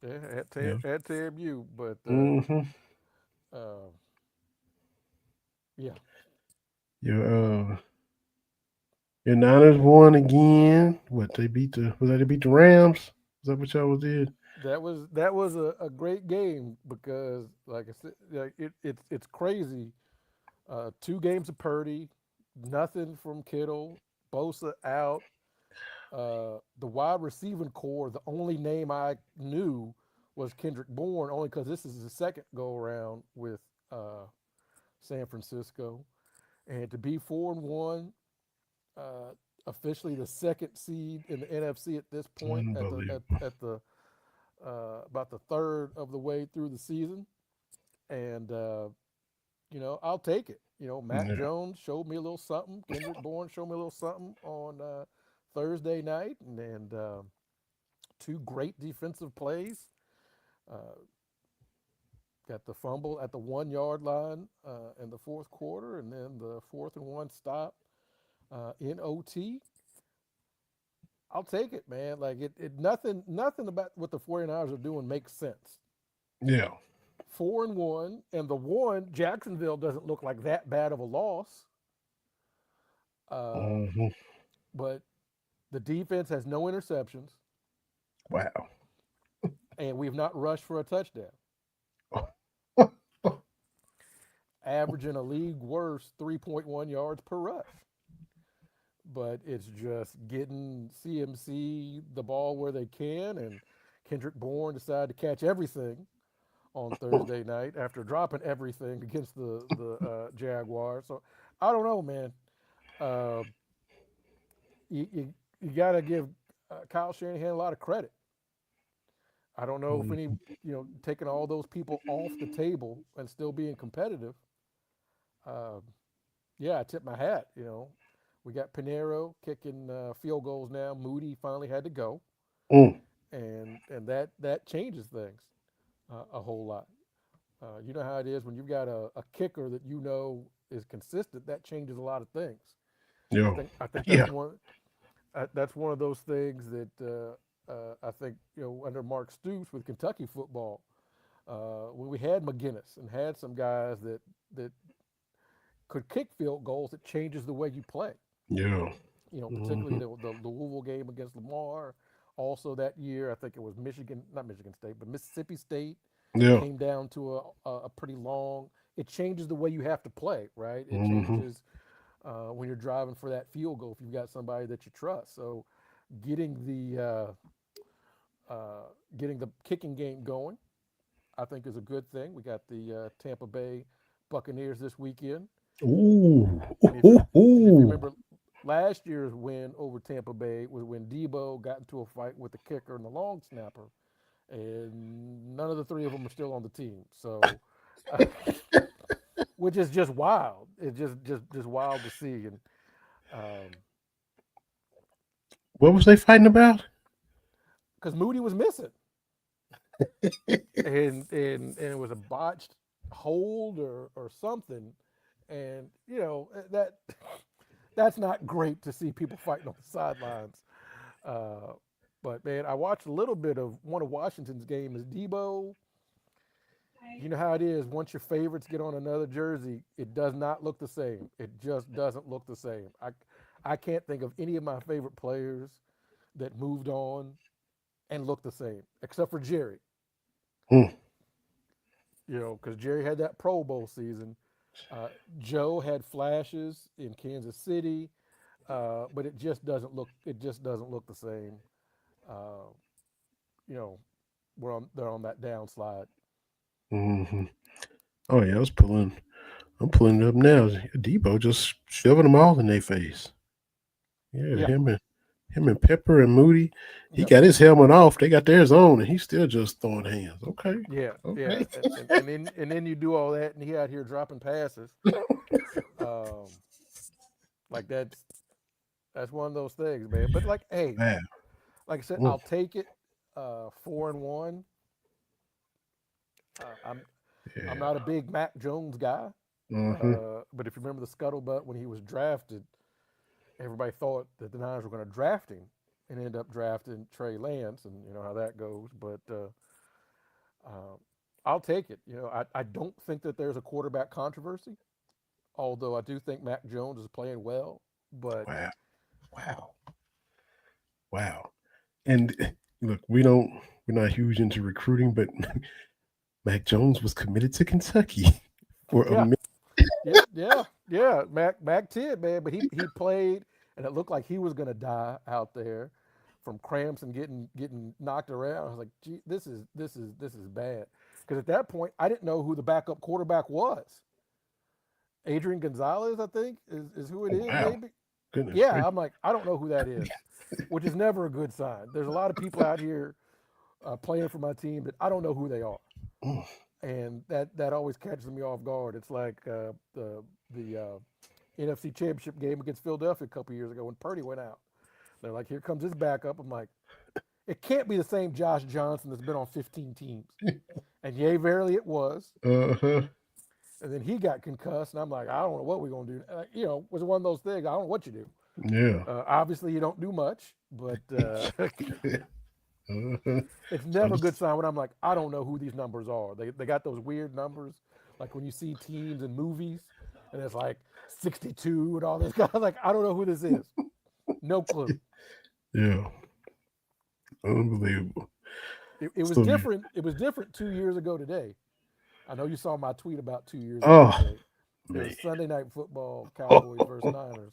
Yeah, at TMU, but Your Niners won again. What they beat the Rams? Is that what y'all did? That was a great game because, like I said, it's crazy. 2 games of Purdy, nothing from Kittle, Bosa out. The wide receiving core, the only name I knew was Kendrick Bourne, only because this is the second go around with San Francisco, and to be 4-1, officially the second seed in the NFC at this point, at the about the third of the way through the season, and I'll take it. Matt Jones showed me a little something. Kendrick Bourne showed me a little something on Thursday night, and 2 great defensive plays. Got the fumble at the 1-yard line in the fourth quarter, and then the 4th and 1 stop in OT. I'll take it, man. Like nothing about what the 49ers are doing makes sense. Yeah. 4-1, and the 1, Jacksonville doesn't look like that bad of a loss. but the defense has no interceptions, Wow. and we've not rushed for a touchdown, averaging a league worst 3.1 yards per rush. But it's just getting CMC the ball where they can, and Kendrick Bourne decided to catch everything on Thursday night after dropping everything against the Jaguars. So I don't know, man. Uh, you got to give Kyle Shanahan a lot of credit. I don't know if any, taking all those people off the table and still being competitive. Uh, yeah, I tip my hat. We got Pinero kicking field goals now. Moody finally had to go, Mm. and that changes things a whole lot. You know how it is when you've got a kicker that is consistent. That changes a lot of things. I Yeah. think I think Yeah. that's one of those things that I think under Mark Stoops with Kentucky football, when we had McGinnis and had some guys that could kick field goals, it changes the way you play. Yeah. Particularly Hmm. the Louisville game against Lamar. Also that year, I think it was not Michigan State, but Mississippi State Yeah. came down to a pretty long. It changes the way you have to play, right? It Hmm. changes when you're driving for that field goal if you've got somebody that you trust. So, getting getting the kicking game going, I think is a good thing. We got the Tampa Bay Buccaneers this weekend, Ooh. and if Ooh. and if you Ooh. remember last year's win over Tampa Bay was when Debo got into a fight with the kicker and the long snapper, and none of the three of them are still on the team. So, which is just wild. It's just wild to see. And What was they fighting about? because Moody was missing, and it was a botched hold or something, and that's not great to see people fighting on the sidelines. Uh, but man, I watched a little bit of one of Washington's game. Is Debo? You know how it is. Once your favorites get on another jersey, it does not look the same. It just doesn't look the same. I can't think of any of my favorite players that moved on and looked the same, except for Jerry. Hmm. Because Jerry had that Pro Bowl season. Uh, Joe had flashes in Kansas City, but it just doesn't look. It just doesn't look the same. Uh, you know, they're on that downslide. Hmm. Oh yeah, I'm pulling it up now. Debo just shoving them all in their face. Yeah, Yeah. him and Pepper and Moody. He Yep. got his helmet off. They got theirs on, and he's still just throwing hands. Okay. Yeah. Yeah. Okay. And then you do all that, and he out here dropping passes. Um, like that's one of those things, man. But like, hey, Wow. like I said, Mm. I'll take it. 4-1. I'm Yeah. not a big Mac Jones guy, Hmm. but if you remember the scuttlebutt when he was drafted, everybody thought that the Niners were going to draft him, and ended up drafting Trey Lance, and you know how that goes. But uh, I'll take it. I don't think that there's a quarterback controversy, although I do think Mac Jones is playing well. But Wow. Wow. Wow. And look, we're not huge into recruiting, but Mac Jones was committed to Kentucky for a yeah, minute. yeah. Mac did, man, but he played, and it looked like he was gonna die out there from cramps and getting knocked around. I was like, gee, this is bad. Because at that point, I didn't know who the backup quarterback was. Adrian Gonzalez, I think, is who it Oh is, wow. maybe. Goodness Yeah, gracious. I'm like, I don't know who that is, which is never a good sign. There's a lot of people out here playing for my team that I don't know who they are, Mm. and that always catches me off guard. It's like the NFC Championship game against Philadelphia a couple years ago when Purdy went out. They're like, here comes his backup. I'm like, it can't be the same Josh Johnson that's been on 15 teams. And yay, verily it was. Uh-huh. And then he got concussed, and I'm like, I don't know what we're gonna do. It was one of those things. I don't know what you do. Yeah. Obviously, you don't do much, but Uh-huh. it's So never a good sign when I'm like, I don't know who these numbers are. They got those weird numbers, like when you see teams in movies, and it's like 62 and all this. Like, I don't know who this is. No clue. Yeah. Unbelievable. It was So, different. It was different 2 years ago today. I know you saw my tweet about 2 years ago oh, today. It man. was Sunday Night Football, Cowboys versus Niners.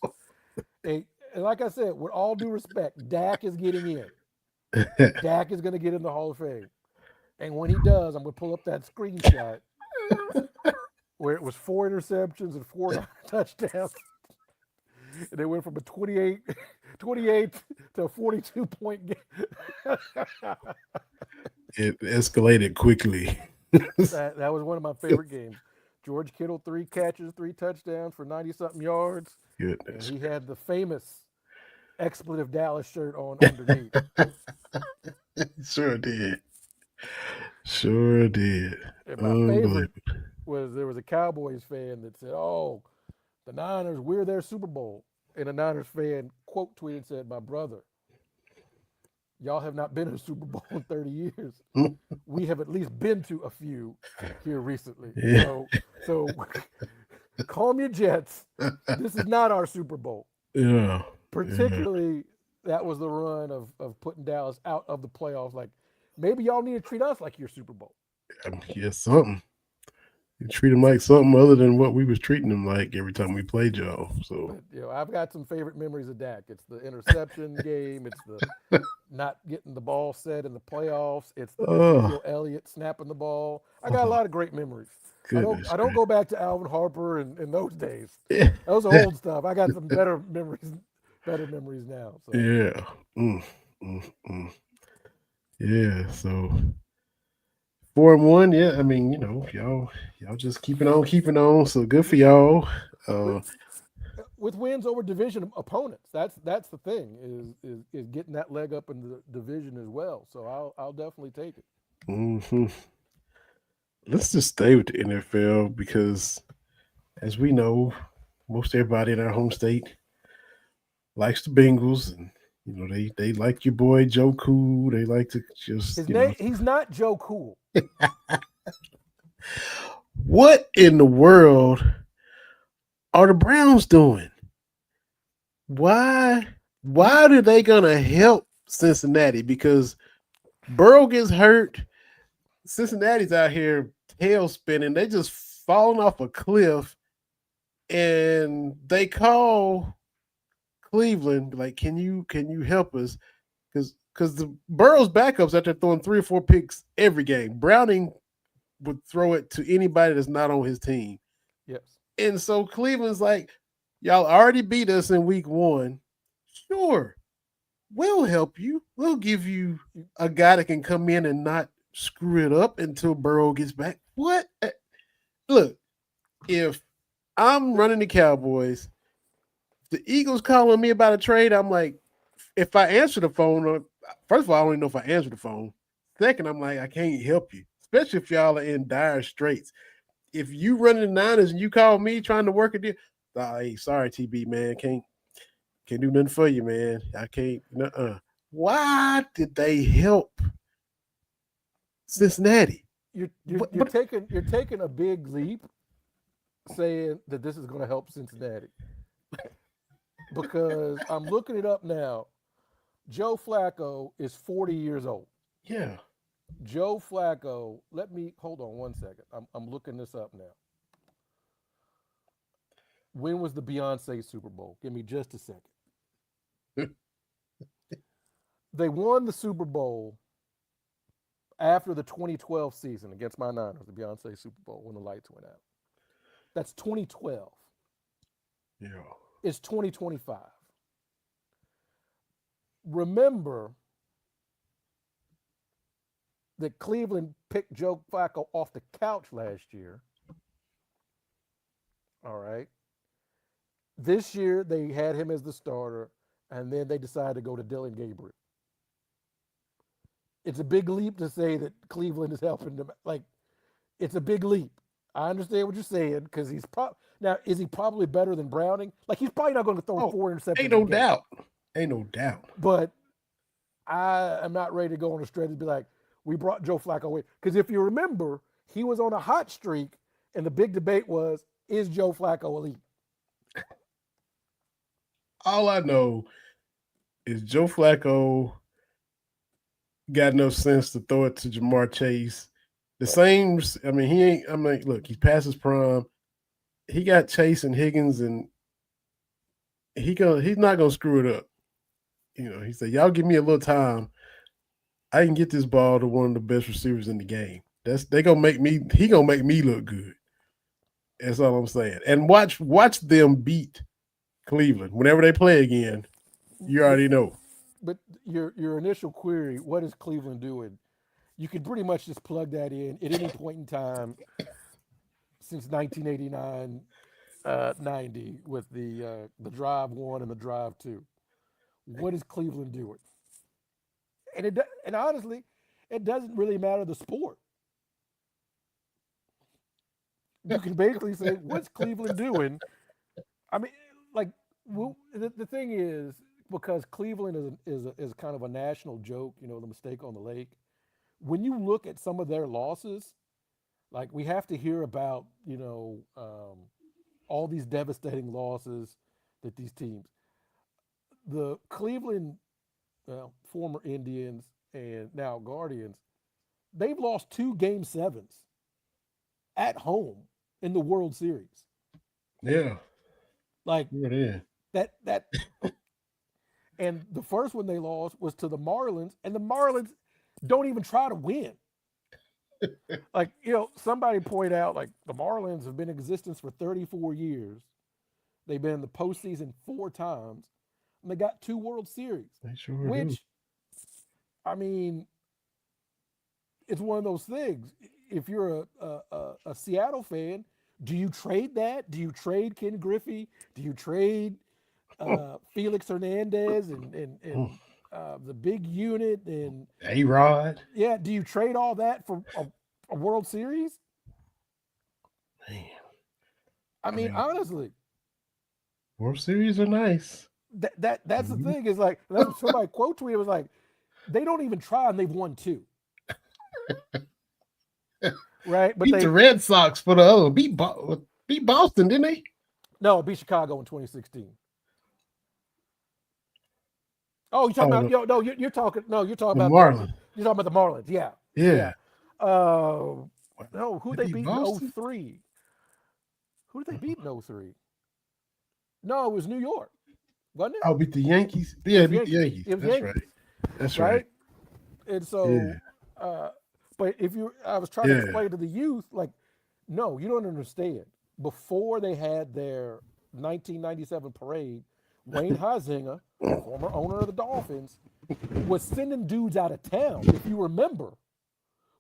And like I said, with all due respect, Dak is getting in. Dak is going to get in the Hall of Fame. And when he does, I'm going to pull up that screenshot where it was 4 interceptions and 4 touchdowns. And they went from a 28 to a 42-point game. It escalated quickly. That was one of my favorite games. George Kittle, 3 catches, 3 touchdowns for 90-something yards. Goodness. And he had the famous expletive Dallas shirt on underneath. Sure did. Sure did. And my favorite was there was a Cowboys fan that said, "Oh, the Niners, we're their Super Bowl." And a Niners fan quote tweeted and said, "My brother, y'all have not been in a Super Bowl in 30 years. We have at least been to a few here recently. Yeah. So calm your jets. This is not our Super Bowl." Yeah. Particularly, that was the run of putting Dallas out of the playoffs. Like, maybe y'all need to treat us like your Super Bowl. Yeah, something. You treat them like something other than what we was treating them like every time we played y'all. So, But, I've got some favorite memories of Dak. It's the interception game. It's the not getting the ball set in the playoffs. It's the Ezekiel Elliott snapping the ball. I got a lot of great memories. I don't go back to Alvin Harper and those days. Those are old stuff. I got some better memories now. So. Yeah. Yeah. So 4-1. Yeah. I mean, y'all just keeping on. So good for y'all. With wins over division opponents, that's the thing is getting that leg up in the division as well. So I'll definitely take it. Mm-hmm. Let's just stay with the NFL because, as we know, most everybody in our home state likes the Bengals, and they like your boy Joe Cool. They like to just he's not Joe Cool. What in the world are the Browns doing? Why are they gonna help Cincinnati? Because Burrow gets hurt. Cincinnati's out here tail spinning. They just falling off a cliff, and they call Cleveland like, "Can you help us?" Because the Burrow's backups out there throwing 3 or 4 picks every game. Browning would throw it to anybody that's not on his team. Yes. And so Cleveland's like, "Y'all already beat us in week 1. Sure, we'll help you. We'll give you a guy that can come in and not screw it up until Burrow gets back." What? Look, if I'm running the Cowboys, the Eagles calling me about a trade, I'm like, if I answer the phone, first of all, I don't even know if I answer the phone. Second, I'm like, I can't help you, especially if y'all are in dire straits. If you running the Niners and you call me trying to work a deal, hey, sorry, TB, man, can't do nothing for you, man. I can't. Why did they help Cincinnati? You're taking a big leap saying that this is going to help Cincinnati. Because I'm looking it up now. Joe Flacco is 40 years old. Yeah. Joe Flacco, hold on one second. I'm looking this up now. When was the Beyonce Super Bowl? Give me just a second. They won the Super Bowl after the 2012 season against my Niners, the Beyonce Super Bowl, when the lights went out. That's 2012. Yeah. It's 2025. Remember that Cleveland picked Joe Flacco off the couch last year. All right. This year, they had him as the starter, and then they decided to go to Dylan Gabriel. It's a big leap to say that Cleveland is helping them. Like, it's a big leap. I understand what you're saying because he's now, is he probably better than Browning? Like, he's probably not going to throw 4 interceptions. Ain't no doubt. But I am not ready to go on a stretch and be like, we brought Joe Flacco away. Because if you remember, he was on a hot streak, and the big debate was, is Joe Flacco elite? All I know is Joe Flacco got enough sense to throw it to Jamar Chase. The same, I mean, he ain't, I mean, look, he's past his prime. He got Chase and Higgins, and he's not gonna screw it up. He said, "Y'all give me a little time. I can get this ball to one of the best receivers in the game. They gonna make me. He gonna make me look good. That's all I'm saying. And watch them beat Cleveland whenever they play again. You already know. But your initial query, what is Cleveland doing? You can pretty much just plug that in at any point in time since 1989, 90 with the drive one and the drive two. What is Cleveland doing? And honestly, it doesn't really matter the sport. You can basically say, what's Cleveland doing? I mean, like, the thing is, because Cleveland is kind of a national joke, the mistake on the lake. When you look at some of their losses, like we have to hear about, all these devastating losses that these teams, the Cleveland, former Indians and now Guardians, they've lost 2 Game 7s at home in the World Series. Yeah. Like Yeah. that and the first one they lost was to the Marlins, and the Marlins don't even try to win. Like, somebody point out, like, the Marlins have been in existence for 34 years. They've been in the postseason 4 times, and they got 2 World Series. They sure which, do. I mean, it's one of those things. If you're a Seattle fan, do you trade that? Do you trade Ken Griffey? Do you trade Felix Hernandez and the big unit and A-Rod? Yeah, do you trade all that for a World Series? Man. I mean, honestly, World Series are nice. That's the thing, is like, that's what somebody quote tweeted, was like, they don't even try and they've won 2. Right? But beat the Red Sox for the beat Boston, didn't they? No, beat Chicago in 2016. Oh, you're talking about you're talking The about Marlins. you're talking about the Marlins. Yeah. Yeah. No, who they beat in 03? Who did they beat in 03? No, it was New York. Wasn't it? Oh, beat the Yankees. Yeah, beat the Yankees. It was That's Yankees. right. That's right. And so, but I was trying to explain to the youth, like, no, you don't understand. Before they had their 1997 parade, Wayne Huizenga, former owner of the Dolphins, was sending dudes out of town. If you remember,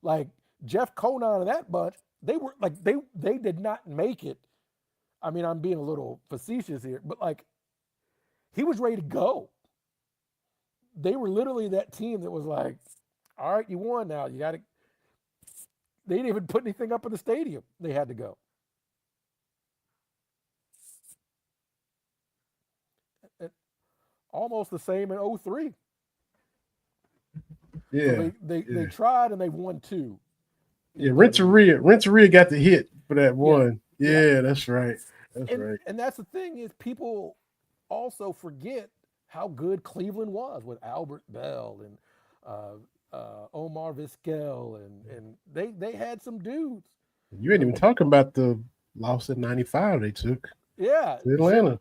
like Jeff Conan and that bunch, they were like they did not make it. I mean, I'm being a little facetious here, but like, he was ready to go. They were literally that team that was like, all right, you won now. You got to. They didn't even put anything up in the stadium. They had to go. Almost the same in 03. Yeah. So they tried and they won 2. Yeah, Renteria got the hit for that one. Yeah, that's right. That's right. And that's the thing, is people also forget how good Cleveland was with Albert Bell and Omar Vizquel, and they had some dudes. You ain't even talking about the loss in '95 they took. Yeah, to Atlanta.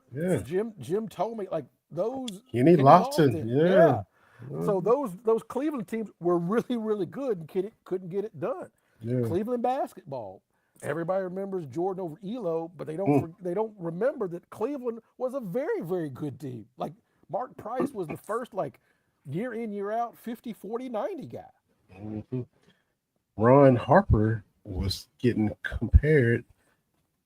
Jim told me, like, those Kenny Lofton. Yeah. So those Cleveland teams were really, really good and couldn't get it done. Yeah. Cleveland basketball. Everybody remembers Jordan over Elo, but they don't remember that Cleveland was a very, very good team. Like, Mark Price was the first, like, year in, year out, 50, 40, 90 guy. Mm-hmm. Ron Harper was getting compared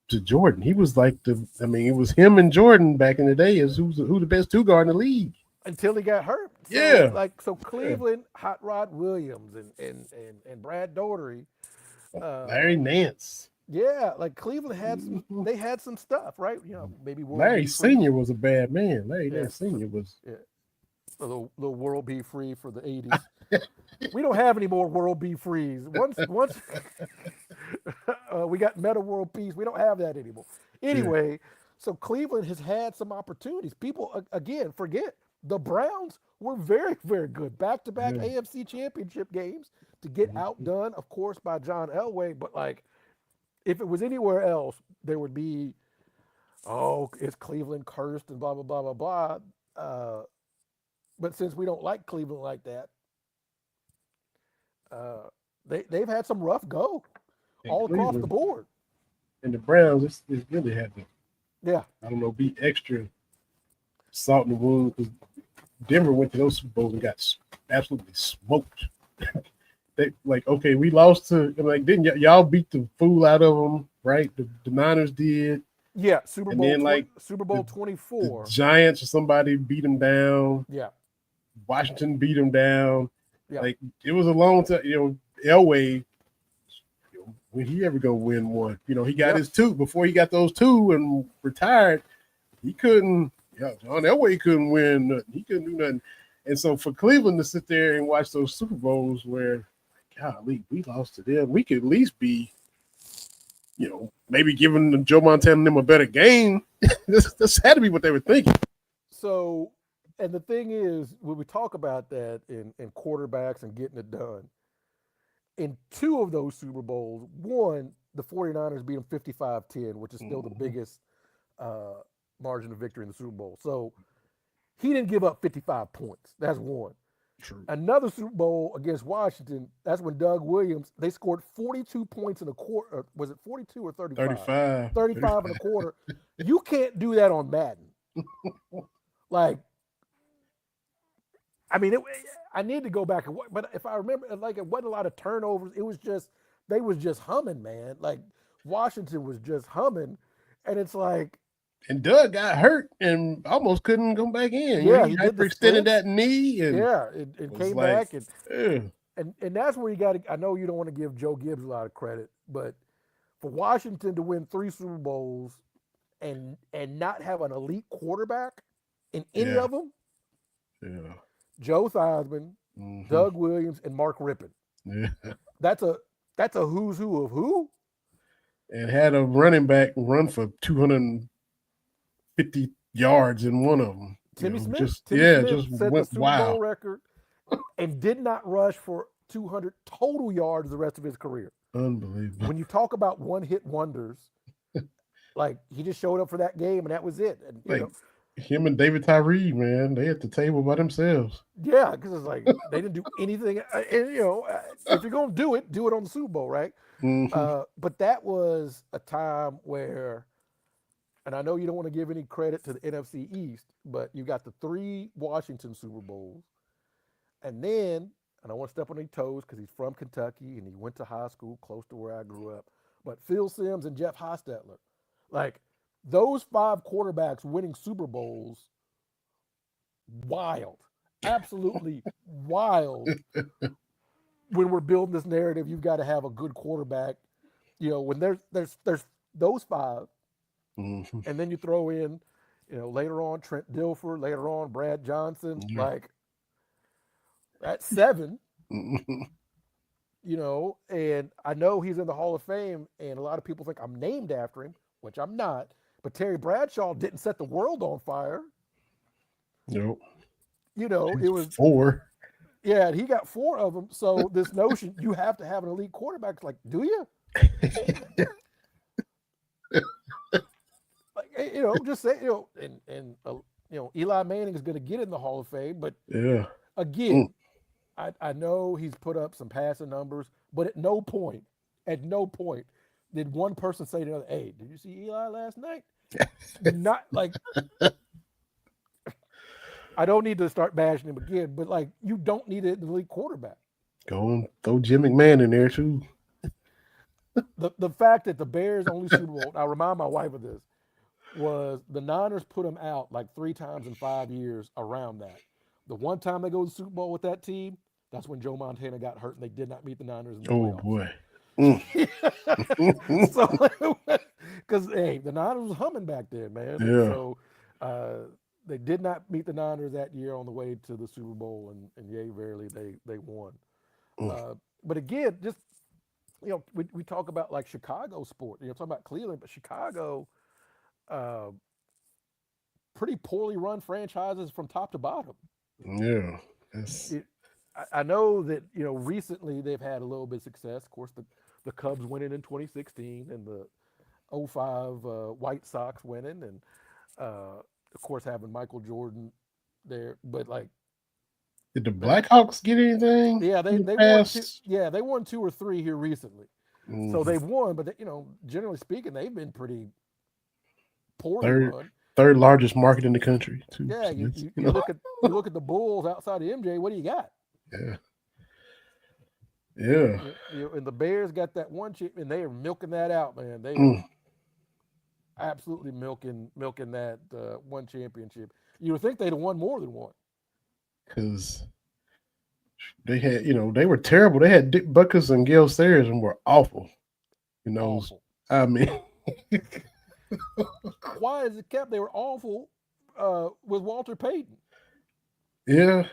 to Jordan. He was like it was him and Jordan back in the day as who the best 2 guard in the league. Until he got hurt. So Cleveland, Hot Rod Williams and Brad Daugherty. Larry Nance. Yeah, like Cleveland had they had some stuff, right? Maybe Larry Sr. was a bad man. Larry Nance Sr. was the World Be Free for the 80s. We don't have any more World Be Frees. Once we got Meta World Peace, we don't have that anymore. Anyway, so Cleveland has had some opportunities. People, again, forget The Browns were very, very good. Back-to-back Yeah. AFC championship games to get outdone, of course, by John Elway. But, like, if it was anywhere else, there would be, oh, is Cleveland cursed and blah, blah, blah, blah, blah. But since we don't like Cleveland like that, uh, they've had some rough go And all across the Cleveland board. and the Browns, it's really had to, Yeah. I don't know, be extra salt in the wound because Denver went to those Super Bowls and got absolutely smoked. They like, okay, we lost to, like, didn't y'all beat the fool out of them, right? The Niners did. Yeah, Super And Bowl then, like, Super Bowl The 24. Giants or somebody beat them down. Yeah, Washington beat them down. yeah. Like, it was a long time. Elway, when he ever gonna win one? He got Yep. his two before he got those two and retired. He couldn't. Yeah, John Elway couldn't win nothing. He couldn't do nothing. And so for Cleveland to sit there and watch those Super Bowls where, golly, we lost to them, we could at least be, maybe giving Joe Montana and them a better game. This had to be what they were thinking. So, and the thing is, when we talk about that in quarterbacks and getting it done, in two of those Super Bowls, one, the 49ers beat them 55-10, which is still the biggest margin of victory in the Super Bowl. So he didn't give up 55 points. That's one. True. Another Super Bowl against Washington, that's when Doug Williams, they scored 42 points in a quarter. Was it 42 or 35? 35. 35 and a quarter. You can't do that on Madden. Like, I mean, I need to go back and but if I remember, like, it wasn't a lot of turnovers. It was just, they was just humming, man. Like, Washington was just humming. And it's like, And Doug got hurt and almost couldn't come back in. Yeah, he he did the hyperextended stint. that knee. And yeah, it was came like, back. yeah. And that's where you got to, I know you don't want to give Joe Gibbs a lot of credit, but for Washington to win 3 Super Bowls and not have an elite quarterback in any Yeah. of them, Yeah. Joe Theismann, Mhm. Doug Williams, and Mark Rippon. Yeah. That's a who's who of who. And had a running back run for 250 yards in one of them. Timmy Smith. Just Timmy Smith just set went the Super wow. Bowl record and did not rush for 200 total yards the rest of his career. Unbelievable. When you talk about one-hit wonders, like, he just showed up for that game and that was it. And Like, him and David Tyree, man, they at the table by themselves. yeah, because it's like they didn't do anything. And if you're gonna do it on the Super Bowl, right? Mhm. But that was a time where, and I know you don't want to give any credit to the NFC East, but you got the 3 Washington Super Bowls, and then, and I want to step on his toes because he's from Kentucky and he went to high school close to where I grew up. But Phil Simms and Jeff Hostetler, like, those 5 quarterbacks winning Super Bowls, wild, absolutely wild. When we're building this narrative, you've got to have a good quarterback. When there's those 5, Mhm. and then you throw in, later on Trent Dilfer, later on Brad Johnson, Yeah. like, that's 7. Mhm. And I know he's in the Hall of Fame, and a lot of people think I'm named after him, which I'm not. But Terry Bradshaw didn't set the world on fire. Nope. It was 4. Yeah, and he got 4 of them. So this notion you have to have an elite quarterback, it's like, do you? Like, just say, and Eli Manning is going to get in the Hall of Fame, but Yeah. again, I know he's put up some passing numbers, but at no point did one person say to another, "Hey, did you see Eli last night?" Not like, I don't need to start bashing him again, but, like, you don't need an elite quarterback. Go and throw Jim McMahon in there too. The fact that the Bears only Super Bowl, I remind my wife of this, was the Niners put them out like 3 times in 5 years around that. The one time they go to the Super Bowl with that team, that's when Joe Montana got hurt and they did not meet the Niners in the Oh playoffs. boy. So, because, hey, the Niners was humming back then, man. Yeah. So they did not meet the Niners that year on the way to the Super Bowl, and yay, verily, they won. But again, just, we talk about, like, Chicago sport. Talking about Cleveland, but Chicago, pretty poorly run franchises from top to bottom. Yeah. That's It, I know that recently they've had a little bit of success. Of course, the Cubs winning in 2016 and the '05 White Sox winning, and of course having Michael Jordan there. But like, did the they, Blackhawks get anything yeah, in the they won two. past? Yeah, they won two or three here recently. So Mhm. they've won, but generally speaking, they've been pretty poorly Third run. third largest market in the country too. Yeah, So you, that's, you, you look at you look at the Bulls outside of MJ. What do you got? yeah. Yeah. And the Bears got that one chip, and they are milking that out, man. They are Mm. absolutely milking that one championship. You would think they'd have won more than one. Because they had, they were terrible. They had Dick Buckers and Gil Sayers and were awful. Awful. I mean, Why is it kept? They were awful with Walter Payton. yeah.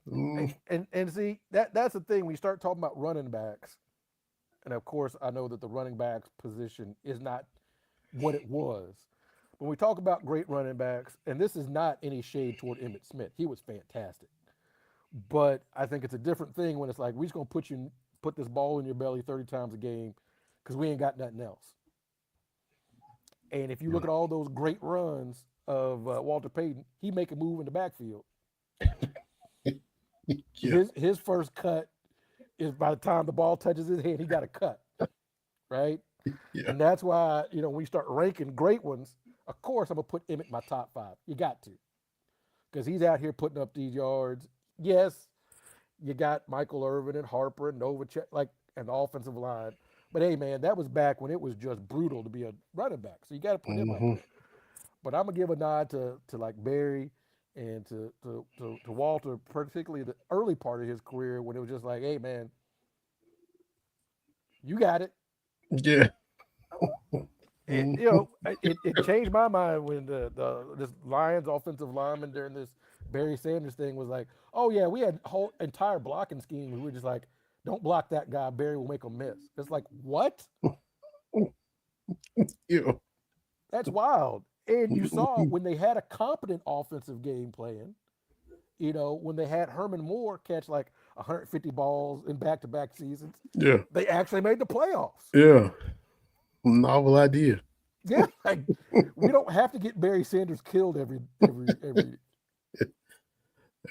And see that's the thing when you start talking about running backs, and of course I know that the running backs position is not what it was. When we talk about great running backs, and this is not any shade toward Emmitt Smith, he was fantastic. But I think it's a different thing when it's like we're just gonna put this ball in your belly 30 times a game because we ain't got nothing else. And if you look at all those great runs of Walter Payton, he make a move in the backfield. Yeah. His first cut is by the time the ball touches his head, he got a cut, right? Yeah. And that's why when you start ranking great ones, of course I'm gonna put him in my top 5. You got to, because he's out here putting up these yards. Yes, you got Michael Irvin and Harper and Novacek, like an offensive line. But hey, man, that was back when it was just brutal to be a running back. So you got to put him up Mhm. there. But I'm gonna give a nod to like Barry and to Walter, particularly the early part of his career when it was just like, hey, man, you got it. Yeah. It Mhm. you know it changed my mind when this Lions offensive lineman during this Barry Sanders thing was like, oh yeah, we had whole entire blocking scheme. We were just like, don't block that guy. Barry will make him miss. It's like, what? Yeah. That's wild. And you saw when they had a competent offensive game plan, when they had Herman Moore catch like 150 balls in back-to-back seasons, Yeah. they actually made the playoffs. Yeah. Novel idea. Yeah, like we don't have to get Barry Sanders killed every.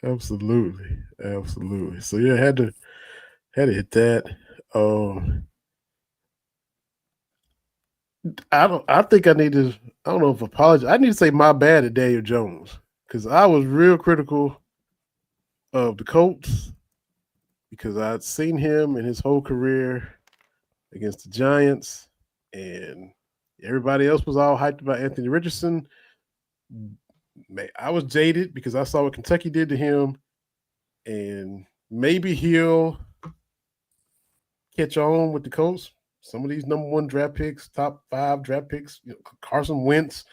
Absolutely. Absolutely. So yeah, had to hit that. Um I think I need to, I don't know if apologize. I need to say my bad to Daniel Jones. Because I was real critical of the Colts because I'd seen him in his whole career against the Giants, and everybody else was all hyped about Anthony Richardson. I was jaded because I saw what Kentucky did to him, and maybe he'll catch on with the Colts. Some of these number 1 draft picks, top 5 draft picks, Carson Wentz,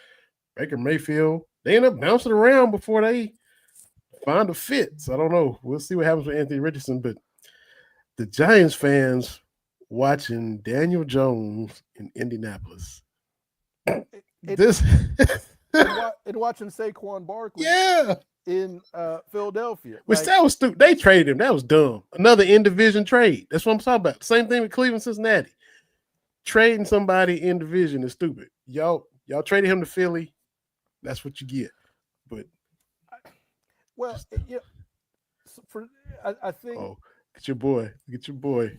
Baker Mayfield, they end up bouncing around before they find a fit. So I don't know. We'll see what happens with Anthony Richardson, but the Giants fans watching Daniel Jones in Indianapolis. This, and watching Saquon Barkley yeah, in Philadelphia. which Like, that was stupid. They traded him. That was dumb. Another in division trade. That's what I'm talking about. Same thing with Cleveland, Cincinnati. Trading somebody in division is stupid. Y'all traded him to Philly. That's what you get. But well, for I think. oh, get your boy.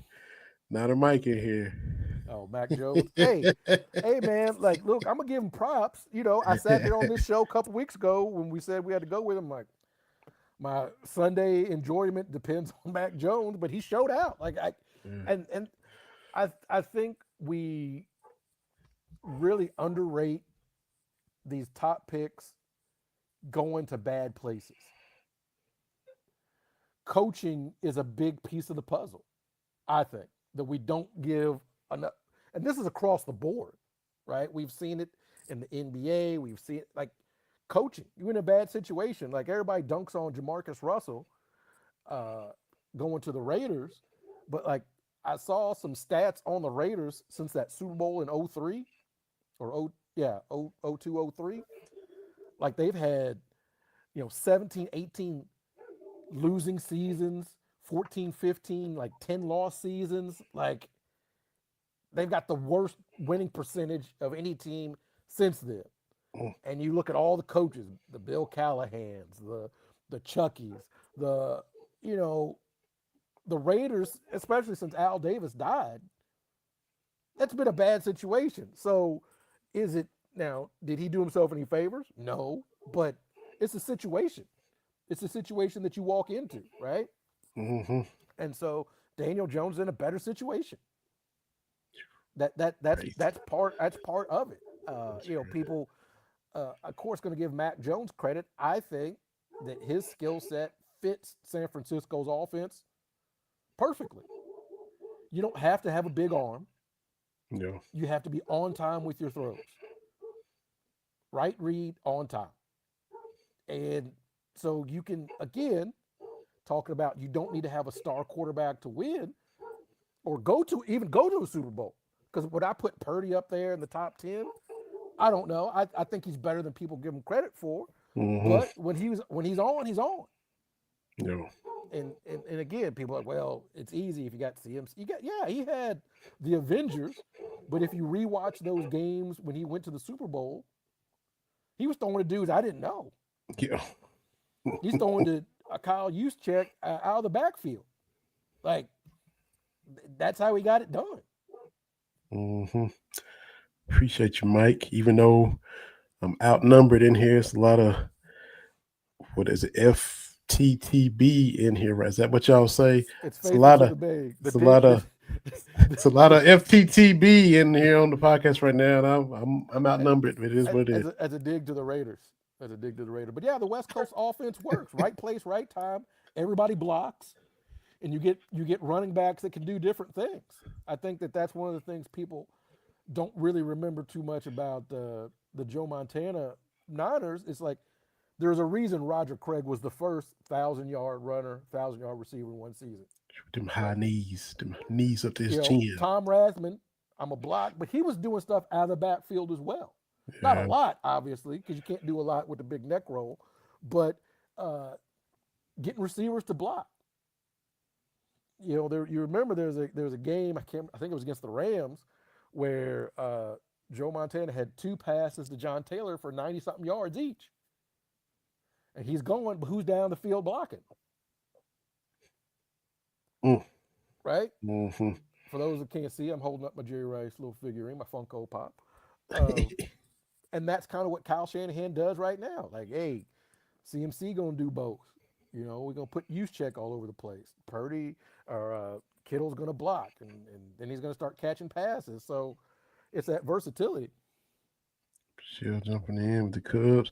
Not a Mike in here. Oh, Mac Jones. Hey, man. Like, look, I'm gonna give him props. I sat here on this show a couple weeks ago when we said we had to go with him. Like, my Sunday enjoyment depends on Mac Jones, but he showed out. Like, and I think we really underrate these top picks going to bad places. Coaching is a big piece of the puzzle, I think, that we don't give enough. And this is across the board, right? We've seen it in the NBA. We've seen it like coaching. You're in a bad situation. Like everybody dunks on Jamarcus Russell going to the Raiders, but like I saw some stats on the Raiders since that Super Bowl in 03 or 02, 03. Like they've had, 17, 18 losing seasons, 14, 15, like 10 loss seasons. Like they've got the worst winning percentage of any team since then. Mm. And you look at all the coaches, the Bill Callahans, the Chuckies, the you know, the Raiders, especially since Al Davis died, that's been a bad situation. So is it now, did he do himself any favors? No. But it's a situation. It's a situation that you walk into, right? Mm-hmm. And so Daniel Jones is in a better situation. That's Crazy. that's part of it. That's crazy. People, of course, going to give Mac Jones credit. I think that his skill set fits San Francisco's offense perfectly. You don't have to have a big arm. Yeah. You have to be on time with your throws. Right read on time. And so you can, again, talking about you don't need to have a star quarterback to win or even go to a Super Bowl. Because would I put Purdy up there in the top 10? I don't know. I think he's better than people give him credit for. Mm-hmm. But when he's on, he's on. Yeah. And again, people are like, well, it's easy if you got CMC. He had the Avengers, but if you rewatch those games when he went to the Super Bowl, he was throwing to dudes I didn't know. Yeah. He's throwing to Kyle Juszczyk out of the backfield. Like, that's how he got it done. Mm-hmm. Appreciate you, Mike. Even though I'm outnumbered in here, it's a lot of, what is it, FTTB in here, right? Is that what y'all say? It's a lot of the big. It's a lot of it's a lot of FTTB in here on the podcast right now, and I'm outnumbered. It is what it is. As a dig to the Raiders. But yeah, the West Coast offense works. Right place, right time. Everybody blocks, and you get running backs that can do different things. I think that's one of the things people don't really remember too much about the Joe Montana Niners. It's like there's a reason Roger Craig was the first 1,000-yard runner, 1,000-yard receiver in one season. Them high knees, them knees up to his chin. Tom Rathman, I'm a block, but he was doing stuff out of the backfield as well. Yeah. Not a lot, obviously, because you can't do a lot with the big neck roll, but getting receivers to block. You remember there was a game, I think it was against the Rams, where Joe Montana had two passes to John Taylor for 90-something yards each. And he's going, but who's down the field blocking? Right? Mm-hmm. For those that can't see, I'm holding up my Jerry Rice little figurine, my Funko Pop. And that's kind of what Kyle Shanahan does right now. Like, hey, CMC going to do both. We're going to put Juszczyk all over the place. Purdy or Kittle's going to block, and then he's going to start catching passes. So it's that versatility. Still jumping in with the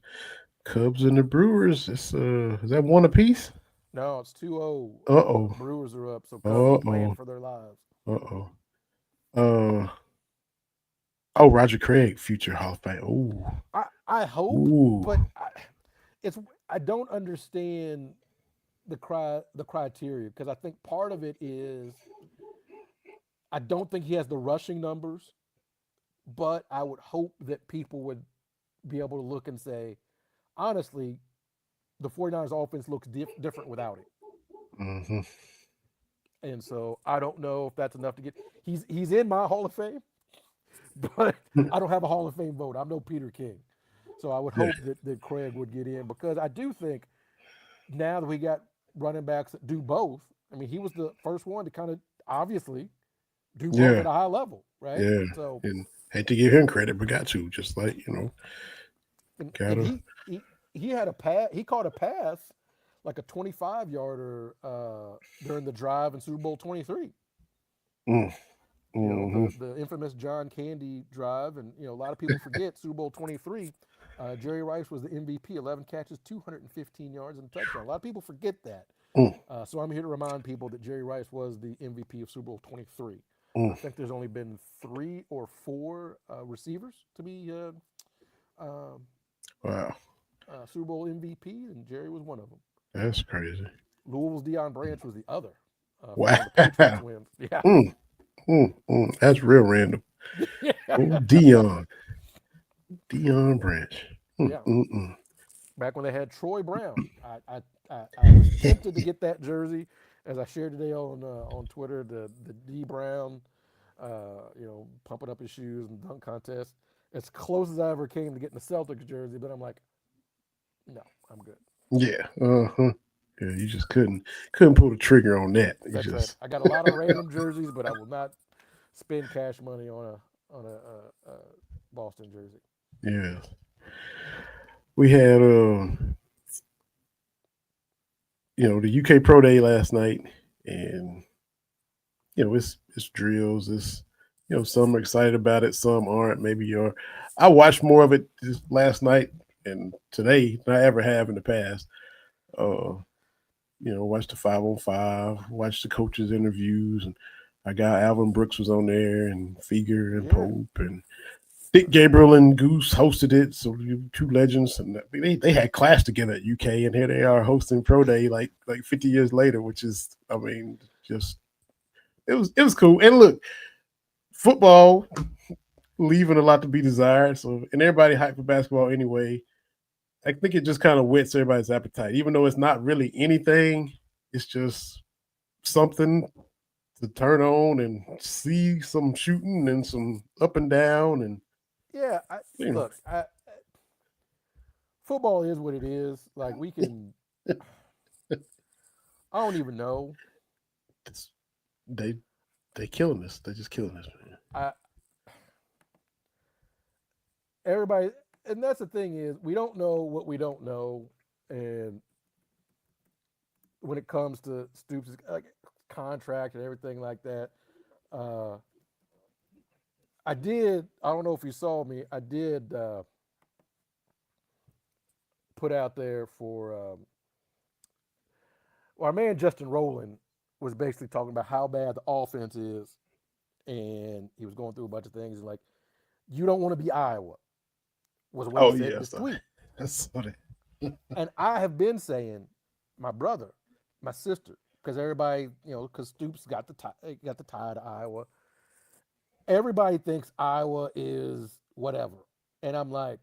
Cubs and the Brewers. It's is that one apiece? No, it's 2-0. Uh-oh. Brewers are up, so Cubs are playing for their lives. Roger Craig, future Hall of Fame. Oh. I hope, but I don't understand the criteria, because I think part of it is I don't think he has the rushing numbers, but I would hope that people would be able to look and say, honestly, the 49ers offense looks different without it. Mm-hmm. And so I don't know if that's enough to get. He's in my Hall of Fame, but I don't have a Hall of Fame vote. I'm no Peter King. So I would hope that Craig would get in, because I do think now that we got running backs that do both, I mean, he was the first one to kind of obviously do both at a high level, right? Yeah. So, and hate to give him credit, but got to, just like, and he had a pass. He caught a pass, like a 25-yarder during the drive in Super Bowl 23. The infamous John Candy drive, and a lot of people forget Super Bowl 23. Jerry Rice was the MVP, 11 catches, 215 yards, and a touchdown. A lot of people forget that. So I'm here to remind people that Jerry Rice was the MVP of Super Bowl 23. I think there's only been 3 or 4 receivers to be Super Bowl MVP, and Jerry was one of them. That's crazy. Louisville's Deion Branch was the other. Wow. The Patriots wins. Yeah. That's real random. Deion Branch. Yeah. back when they had Troy Brown. I was tempted to get that jersey, as I shared today on Twitter. The D Brown, pumping up his shoes and dunk contest. As close as I ever came to getting the Celtics jersey, but I'm like, no, I'm good. Yeah. Uh-huh. Yeah, you just couldn't pull the trigger on that. You That's right. just I got a lot of random jerseys, but I will not spend cash money on a Boston jersey. yeah. We had the UK Pro Day last night, and it's drills. It's some are excited about it, some aren't. Maybe you're. I watched more of it just last night and today than I ever have in the past. Uh, watched the 5-on-5, watched the coaches' interviews, and I got Alvin Brooks was on there, and Feger and Yeah. Pope, and Dick Gabriel and Goose hosted it. So two legends, and they had class together at UK, and here they are hosting Pro Day like 50 years later, which is, I mean, just it was cool. And look, football leaving a lot to be desired. So, and everybody hyped for basketball anyway. I think it just kind of whets everybody's appetite, even though it's not really anything. It's just something to turn on and see some shooting and some up and down and Yeah, look, football is what it is. Like we can, I don't even know. they killing us. They're just killing us, man. Everybody, and that's the thing is we don't know what we don't know, and when it comes to Stoops' contract and everything like that, I did. I don't know if you saw me. I did put out there for our man Justin Rowland was basically talking about how bad the offense is, and he was going through a bunch of things and like, you don't want to be Iowa, was what he said in his tweet. That's funny. And I have been saying, my brother, my sister, because everybody, because Stoops got the tie to Iowa. Everybody thinks Iowa is whatever, and I'm like,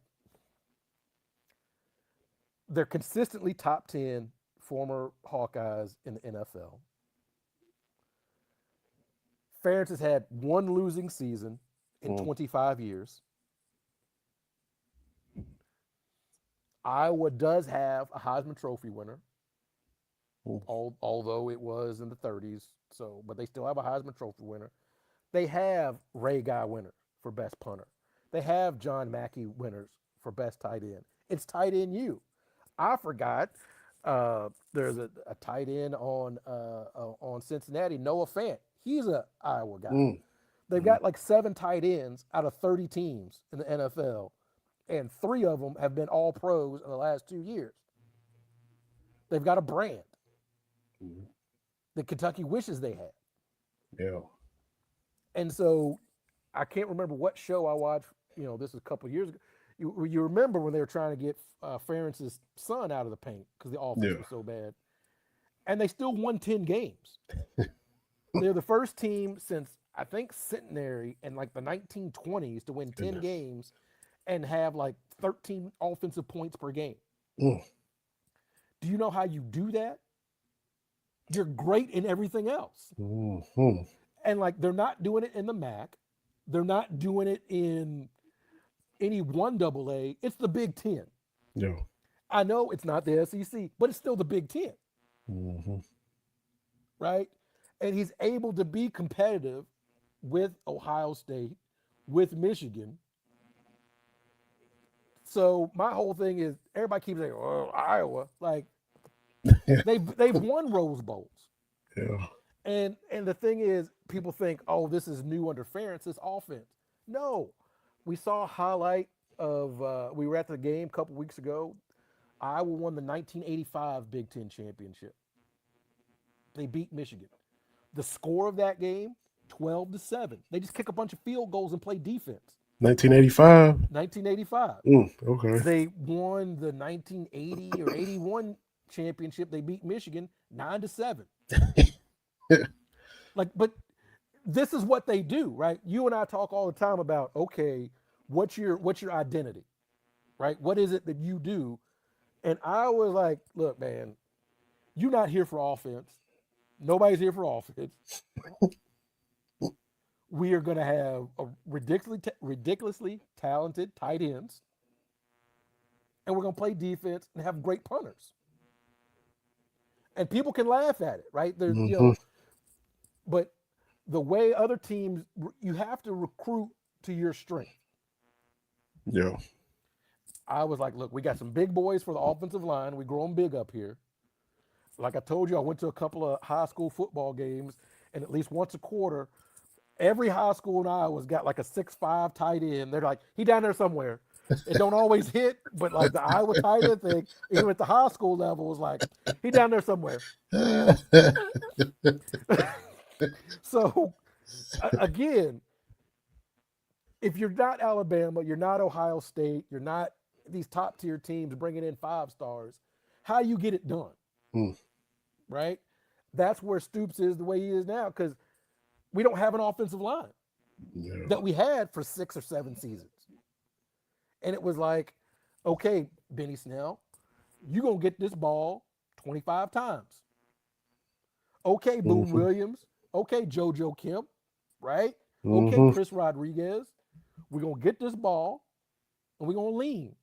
they're consistently top 10 former Hawkeyes in the NFL. Ferentz has had one losing season in 25 years. Iowa does have a Heisman Trophy winner, although it was in the 30s. But they still have a Heisman Trophy winner. They have Ray Guy winners for best punter. They have John Mackey winners for best tight end. It's tight end U. I forgot there's a tight end on Cincinnati, Noah Fant. He's a Iowa guy. They've got like 7 tight ends out of 30 teams in the NFL, and 3 of them have been all pros in the last 2 years. They've got a brand that Kentucky wishes they had. Yeah. And so I can't remember what show I watched. This was a couple of years ago. You remember when they were trying to get Ferentz's son out of the paint because the offense was so bad. And they still won 10 games. They're the first team since, I think, Centenary in like the 1920s to win 10 games and have like 13 offensive points per game. Do you know how you do that? You're great in everything else. And like, they're not doing it in the MAC. They're not doing it in any 1AA. It's the Big Ten. Yeah. I know it's not the SEC, but it's still the Big Ten. Right? And he's able to be competitive with Ohio State, with Michigan. So my whole thing is, everybody keeps saying, "Oh, Iowa." Like, they've won Rose Bowls. Yeah. And the thing is, people think, "Oh, this is new under Ferentz, this offense." No, we saw a highlight of. We were at the game a couple weeks ago. Iowa won the 1985 Big Ten championship. They beat Michigan. The score of that game, 12-7. They just kick a bunch of field goals and play defense. 1985. 1985. Okay. They won the 1980 or 81 championship. They beat Michigan 9-7. But this is what they do, right? You and I talk all the time about, okay, what's your identity, right? What is it that you do And I was like, look, man, you're not here for offense. Nobody's here for offense. We are going to have a ridiculously talented tight ends, and we're going to play defense and have great punters. And people can laugh at it, right? There's, Mm-hmm. but the way other teams, you have to recruit to your strength. Yeah. I was like, look, we got some big boys for the offensive line. We grow them big up here. Like I told you, I went to a couple of high school football games, and at least once a quarter, every high school in Iowa's got like a 6'5" tight end. They're like, he down there somewhere. It don't always hit, but like the Iowa tight end thing, even at the high school level, was like, he down there somewhere. So again, if you're not Alabama, you're not Ohio State, you're not these top tier teams bringing in 5 stars, how you get it done, right? That's where Stoops is the way he is now, because we don't have an offensive line that we had for 6 or 7 seasons. And it was like, okay, Benny Snell, you're going to get this ball 25 times. Okay, Boone Williams. Okay, JoJo Kemp, right? Okay, Chris Rodriguez. We're going to get this ball and we're going to lean.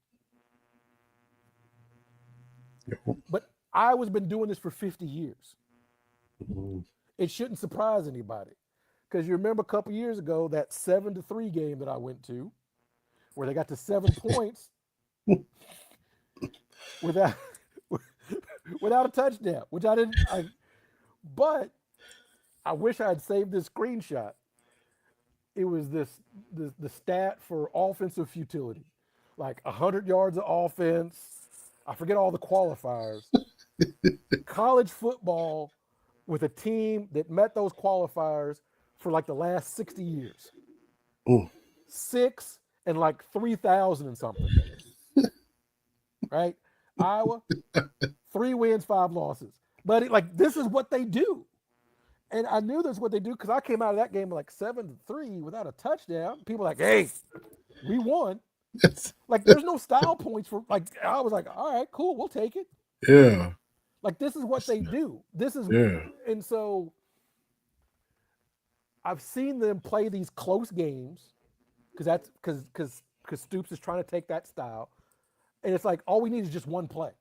But Iowa's been doing this for 50 years. It shouldn't surprise anybody. Because you remember a couple years ago, that 7-3 game that I went to, where they got to 7 points without a touchdown, which I didn't. But I wish I had saved this screenshot. It was the stat for offensive futility, like 100 yards of offense. I forget all the qualifiers. College football with a team that met those qualifiers for like the last 60 years. 6 and like 3,000 and something. Right? Iowa, 3 wins, 5 losses. But this is what they do. And I knew that's what they do because I came out of that game like 7-3 without a touchdown. People like, hey, we won. Like, there's no style points for, like, I was like, all right, cool, we'll take it. Yeah. Like, this is what they do. This is, and so I've seen them play these close games because Stoops is trying to take that style. And it's like, all we need is just one play.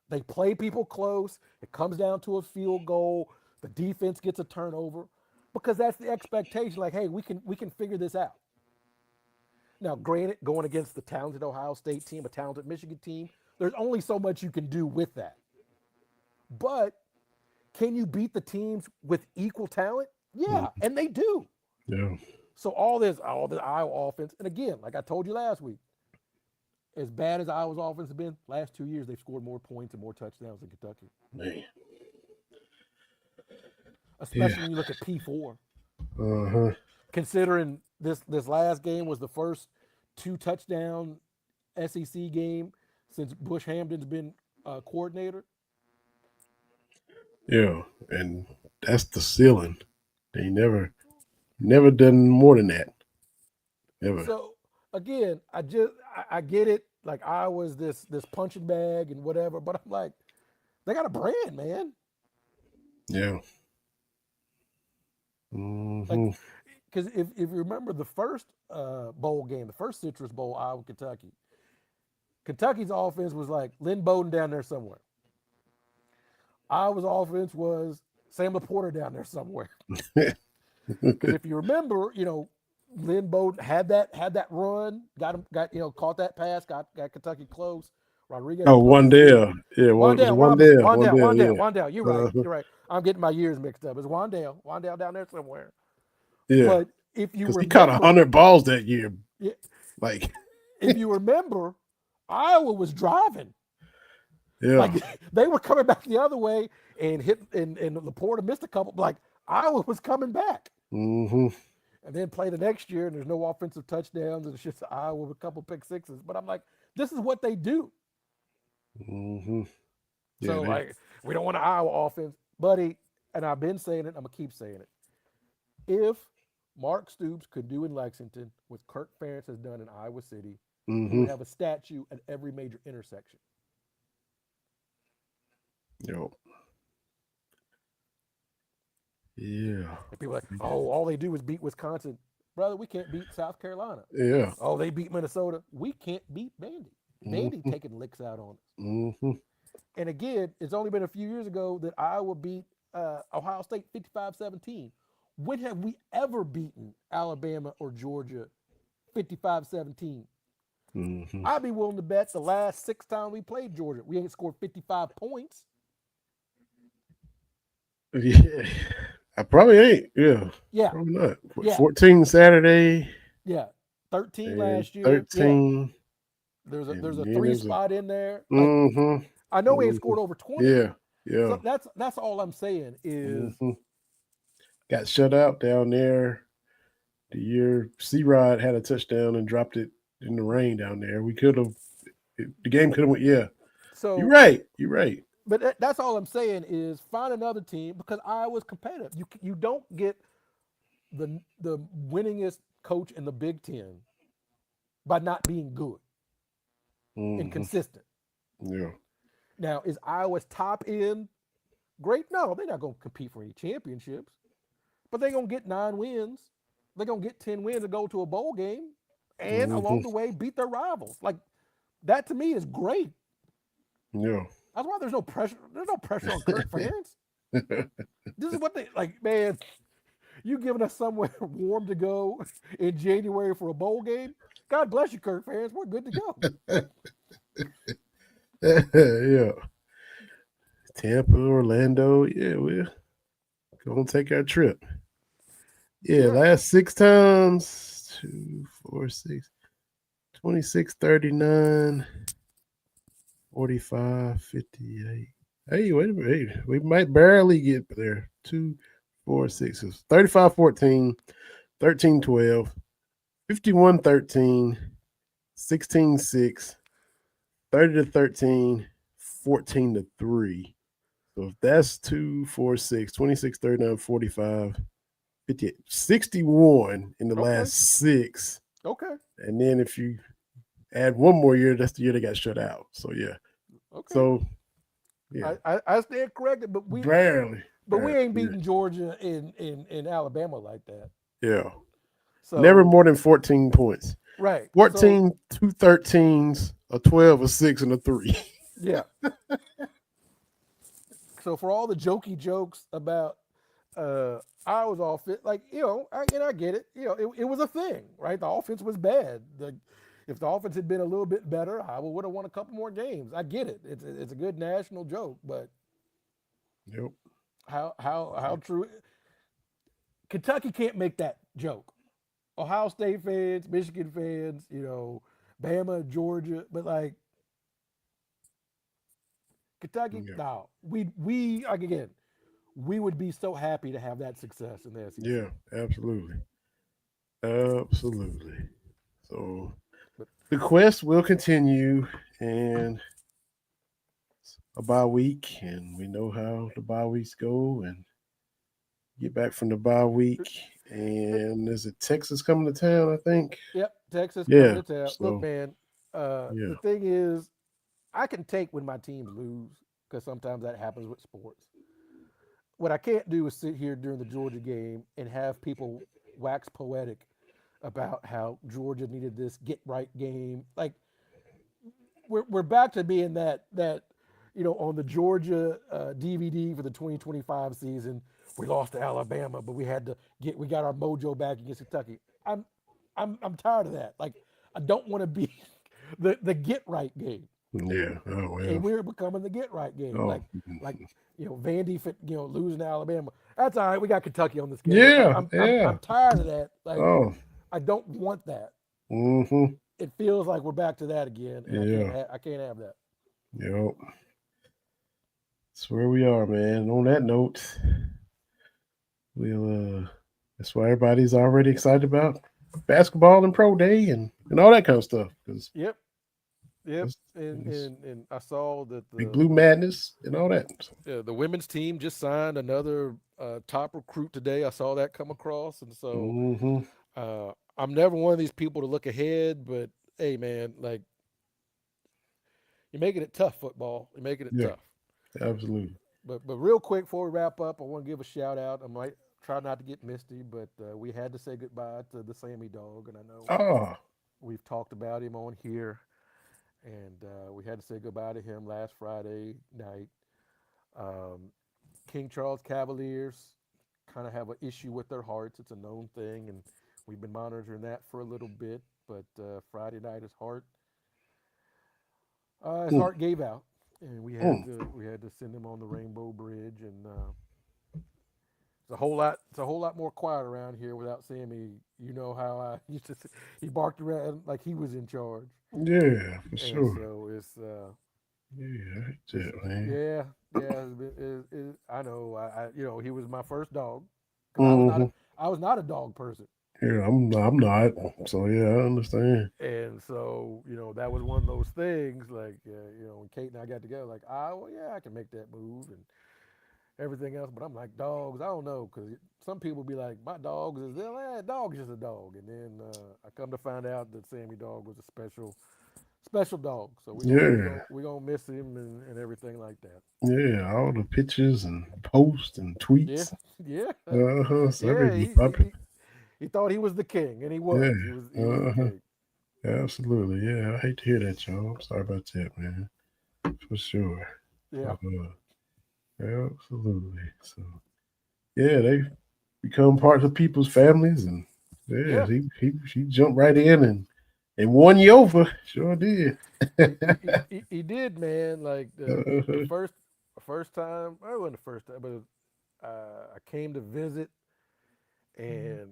They play people close. It comes down to a field goal. The defense gets a turnover because that's the expectation. Like, hey, we can figure this out. Now, granted, going against the talented Ohio State team, a talented Michigan team, there's only so much you can do with that. But can you beat the teams with equal talent? Yeah, and they do. Yeah. So all the Iowa offense, and again, like I told you last week, as bad as Iowa's offense has been, last 2 years they've scored more points and more touchdowns than Kentucky. Man. Especially when you look at P4. Uh-huh. Considering this last game was the first 2-touchdown SEC game since Bush Hamden's been coordinator. Yeah, and that's the ceiling. They never done more than that. Ever. So again, I get it. Like, Iowa's this punching bag and whatever, but I'm like, they got a brand, man. Yeah. Like, because if you remember the first bowl game, the first Citrus Bowl, Iowa, Kentucky's offense was like Lynn Bowden down there somewhere. Iowa's offense was Sam LaPorta down there somewhere. Because if you remember, Lynn Bowden had that run, caught that pass, got Kentucky close. Rodriguez. Oh, Wandale. Yeah, Wandale. You're right. You're right. I'm getting my years mixed up. It's Wandale down there somewhere. Yeah. But if you remember, he caught 100 balls that year. Yeah, like, if you remember, Iowa was driving. Yeah. Like, they were coming back the other way and LaPorta missed a couple. Like, Iowa was coming back. Mm-hmm. And then play the next year, and there's no offensive touchdowns, and it's just Iowa with a couple pick sixes. But I'm like, this is what they do. Mm-hmm. Yeah, So, we don't want an Iowa offense, buddy. And I've been saying it. I'm gonna keep saying it. If Mark Stoops could do in Lexington what Kirk Ferentz has done in Iowa City, we would have a statue at every major intersection. Yo. Yeah. And people are like, oh, all they do is beat Wisconsin. Brother, we can't beat South Carolina. Yeah. Oh, they beat Minnesota. We can't beat Vandy. Vandy Mhm. taking licks out on us. Mm-hmm. And again, it's only been a few years ago that Iowa beat Ohio State 55-17. When have we ever beaten Alabama or Georgia 55-17? Mm-hmm. I'd be willing to bet the last 6 times we played Georgia, we ain't scored 55 points. Yeah. I probably ain't. Yeah. Yeah. Probably not. Yeah. 14 Saturday. Yeah. 13 last year. 13. Yeah. There's a then 3 there's spot in there. Like, Mm-hmm. I know we ain't scored over 20. Yeah. Yeah. So that's all I'm saying is Got shut out down there the year C-Rod had a touchdown and dropped it in the rain down there. We could have the game could have went. Yeah. so You're right. You're right. But that's all I'm saying is find another team because Iowa's competitive. You don't get the winningest coach in the Big Ten by not being good and consistent. Yeah. Now, is Iowa's top end great? No, they're not going to compete for any championships, but they're going to get 9 wins. They're going to get 10 wins and go to a bowl game, and along the way beat their rivals. Like that to me is great. Yeah. That's why there's no pressure. There's no pressure on Kirk fans. This is what they like, man. You giving us somewhere warm to go in January for a bowl game? God bless you, Kirk fans. We're good to go. Yeah. Tampa, Orlando. Yeah, we're gonna take our trip. Yeah, last 6 times 2, 4, 6, 26, 39, 45, 58. Hey, wait a minute. Hey, we might barely get there. 2, 4, 6, 35, 14, 13, 12, 51, 13, 16, 6, 30 to 13, 14 to 3. So if that's 2, 4, 6, 26, 39, 45, 58, 61 in the last 6. Okay. And then if you add one more year, that's the year they got shut out. So yeah. Okay. So yeah. I stand corrected, but we barely. But we ain't beating Georgia in Alabama like that. Yeah. So never more than 14 points. Right. 14, 2 13s, a 12, a 6, and a 3. Yeah. So for all the jokey jokes about I was all fit, like, I get it. It was a thing, right? The offense was bad. If the offense had been a little bit better, I would have won a couple more games. I get it. It's a good national joke, but Yep. How true? Kentucky can't make that joke. Ohio State fans, Michigan fans, Bama, Georgia, but like Kentucky, no. We again, we would be so happy to have that success in the SEC. Yeah, absolutely. Absolutely. So the quest will continue, and a bye week, and we know how the bye weeks go, and get back from the bye week, and is it Texas coming to town? I think. Yep, Texas coming to town. So, look, man, the thing is, I can take when my teams lose because sometimes that happens with sports. What I can't do is sit here during the Georgia game and have people wax poetic about how Georgia needed this get right game. Like we're back to being that on the Georgia DVD for the 2025 season, we lost to Alabama, but we got our mojo back against Kentucky. I'm tired of that. Like I don't want to be the get right game. Yeah. Oh well. And we're becoming the get right game. Oh. Like Vandy losing to Alabama. That's all right. We got Kentucky on this game. Yeah. I'm tired of that. Like I don't want that. Mm-hmm. It feels like we're back to that again. And I can't have that. Yep. That's where we are, man. And on that note, that's why everybody's already excited about basketball and pro day and all that kind of stuff. Yep. And I saw that the Big Blue Madness and all that. Yeah, the women's team just signed another top recruit today. I saw that come across, and so I'm never one of these people to look ahead, but hey man, like you're making it tough, football. You're making it Yeah, tough. absolutely. But real quick before we wrap up, I want to give a shout out. I might try not to get misty, but we had to say goodbye to the Sammy dog, and I know Oh, we've talked about him on here, and we had to say goodbye to him last Friday night. Um, King Charles Cavaliers kind of have an issue with their hearts. It's a known thing, and we've been monitoring that for a little bit. But Friday night, his mm, heart gave out, and mm. we had to send him on the Rainbow Bridge, and it's a whole lot. It's a whole lot more quiet around here without Sammy. You know how I used to. He barked around like he was in charge, Yeah, for and sure. so Yeah, that's it's it, man. yeah, yeah. I know. He was my first dog because Hmm. I was not a dog person, Yeah, I'm not. So yeah, I understand. and so that was one of those things. Like when Kate and I got together, like well, yeah, I can make that move and everything else. But I'm like dogs. I don't know because some people be like, my dogs is dog's just a dog, and then I come to find out that Sammy dog was a special dog. So Yeah, we gonna miss him and everything like that. yeah, all the pictures and posts and Yeah, tweets. yeah, So yeah. everything popping. He thought he was the king, and he Yeah, was. He was the king. absolutely. Yeah, I hate to hear that, y'all. I'm sorry about that, man. For sure. Yeah, Absolutely. So yeah, they become parts of people's families, and yeah, yeah. he jumped right in and won you over. Sure did. He did, man. Like the Uh-huh. first time, well, it wasn't the first time, but I came to visit, and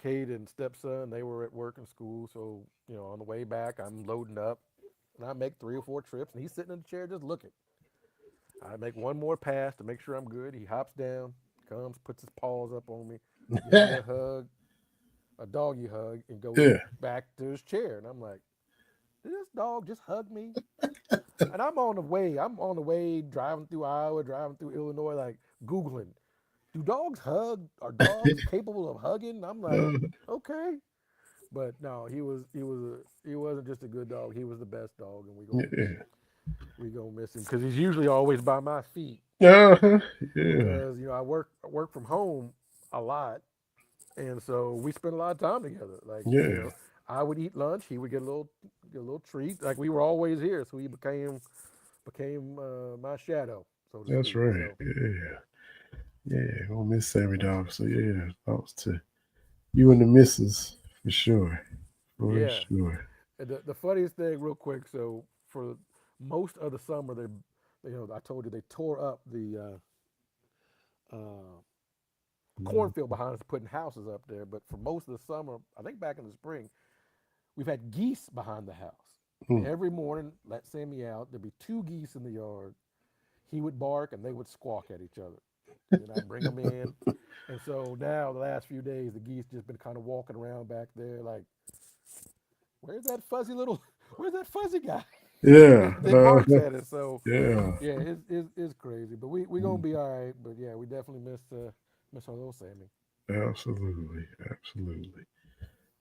Kate and stepson they were at work and school. So on the way back, I'm loading up, and I make 3 or 4 trips, and he's sitting in the chair just looking. I make one more pass to make sure I'm good. He hops down, comes, puts his paws up on me, gives me a hug, a doggy hug, and goes Yeah. back to his chair. And I'm like, did this dog just hug me? And I'm on the way. I'm on the way driving through Iowa, driving through Illinois, like Googling, do dogs hug? Are dogs capable of hugging? And I'm like, Uh, okay. But no, he wasn't just a good dog. He was the best dog, and yeah. we gonna miss him because he's usually always by my feet Uh-huh. Yeah. because I work from home a lot, and so we spend a lot of time together. Like Yeah. I would eat lunch, he would get a little treat. Like we were always here, so he became my shadow, so to That's speak. right. So Yeah. Yeah. Gonna miss Sammy Dog. So yeah, thoughts to you and the missus for sure. For yeah, sure. and the funniest thing, real quick. So for most of the summer, I told you they tore up the Mm. cornfield behind us, putting houses up there. But for most of the summer, I think back in the spring, we've had geese behind the house. And Mm. every morning, let Sammy out. There'd be 2 geese in the yard. He would bark and they would squawk at each other. And then I'd bring them in. And so now, the last few days, the geese just been kind of walking around back there like, where's that fuzzy little, where's that fuzzy guy Yeah. that barks at us? So, Yeah. yeah, it's crazy. But we going Mm. to be all right. But yeah, we definitely miss our little Sammy. Absolutely. Absolutely.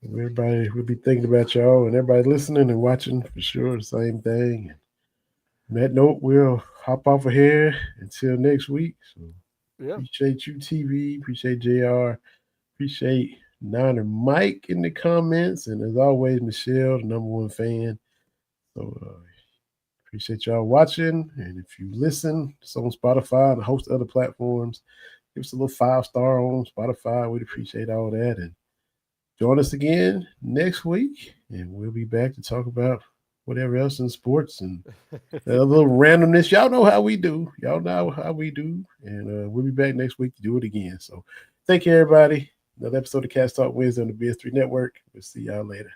Everybody will be thinking about y'all and everybody listening and watching for sure the same thing. On that note, we'll hop off of here until next week. So Yeah. appreciate you, TV. Appreciate JR. Appreciate Niner Mike in the comments. And as always, Michelle, the number one fan. So appreciate y'all watching. And if you listen, it's on Spotify and a host of other platforms. Give us a little 5-star on Spotify. We'd appreciate all that. And join us again next week. And we'll be back to talk about whatever else in sports and a little randomness. Y'all know how we do. Y'all know how we do. And we'll be back next week to do it again. So thank you, everybody. Another episode of Cast Talk Wednesday on the BS3 Network. We'll see y'all later.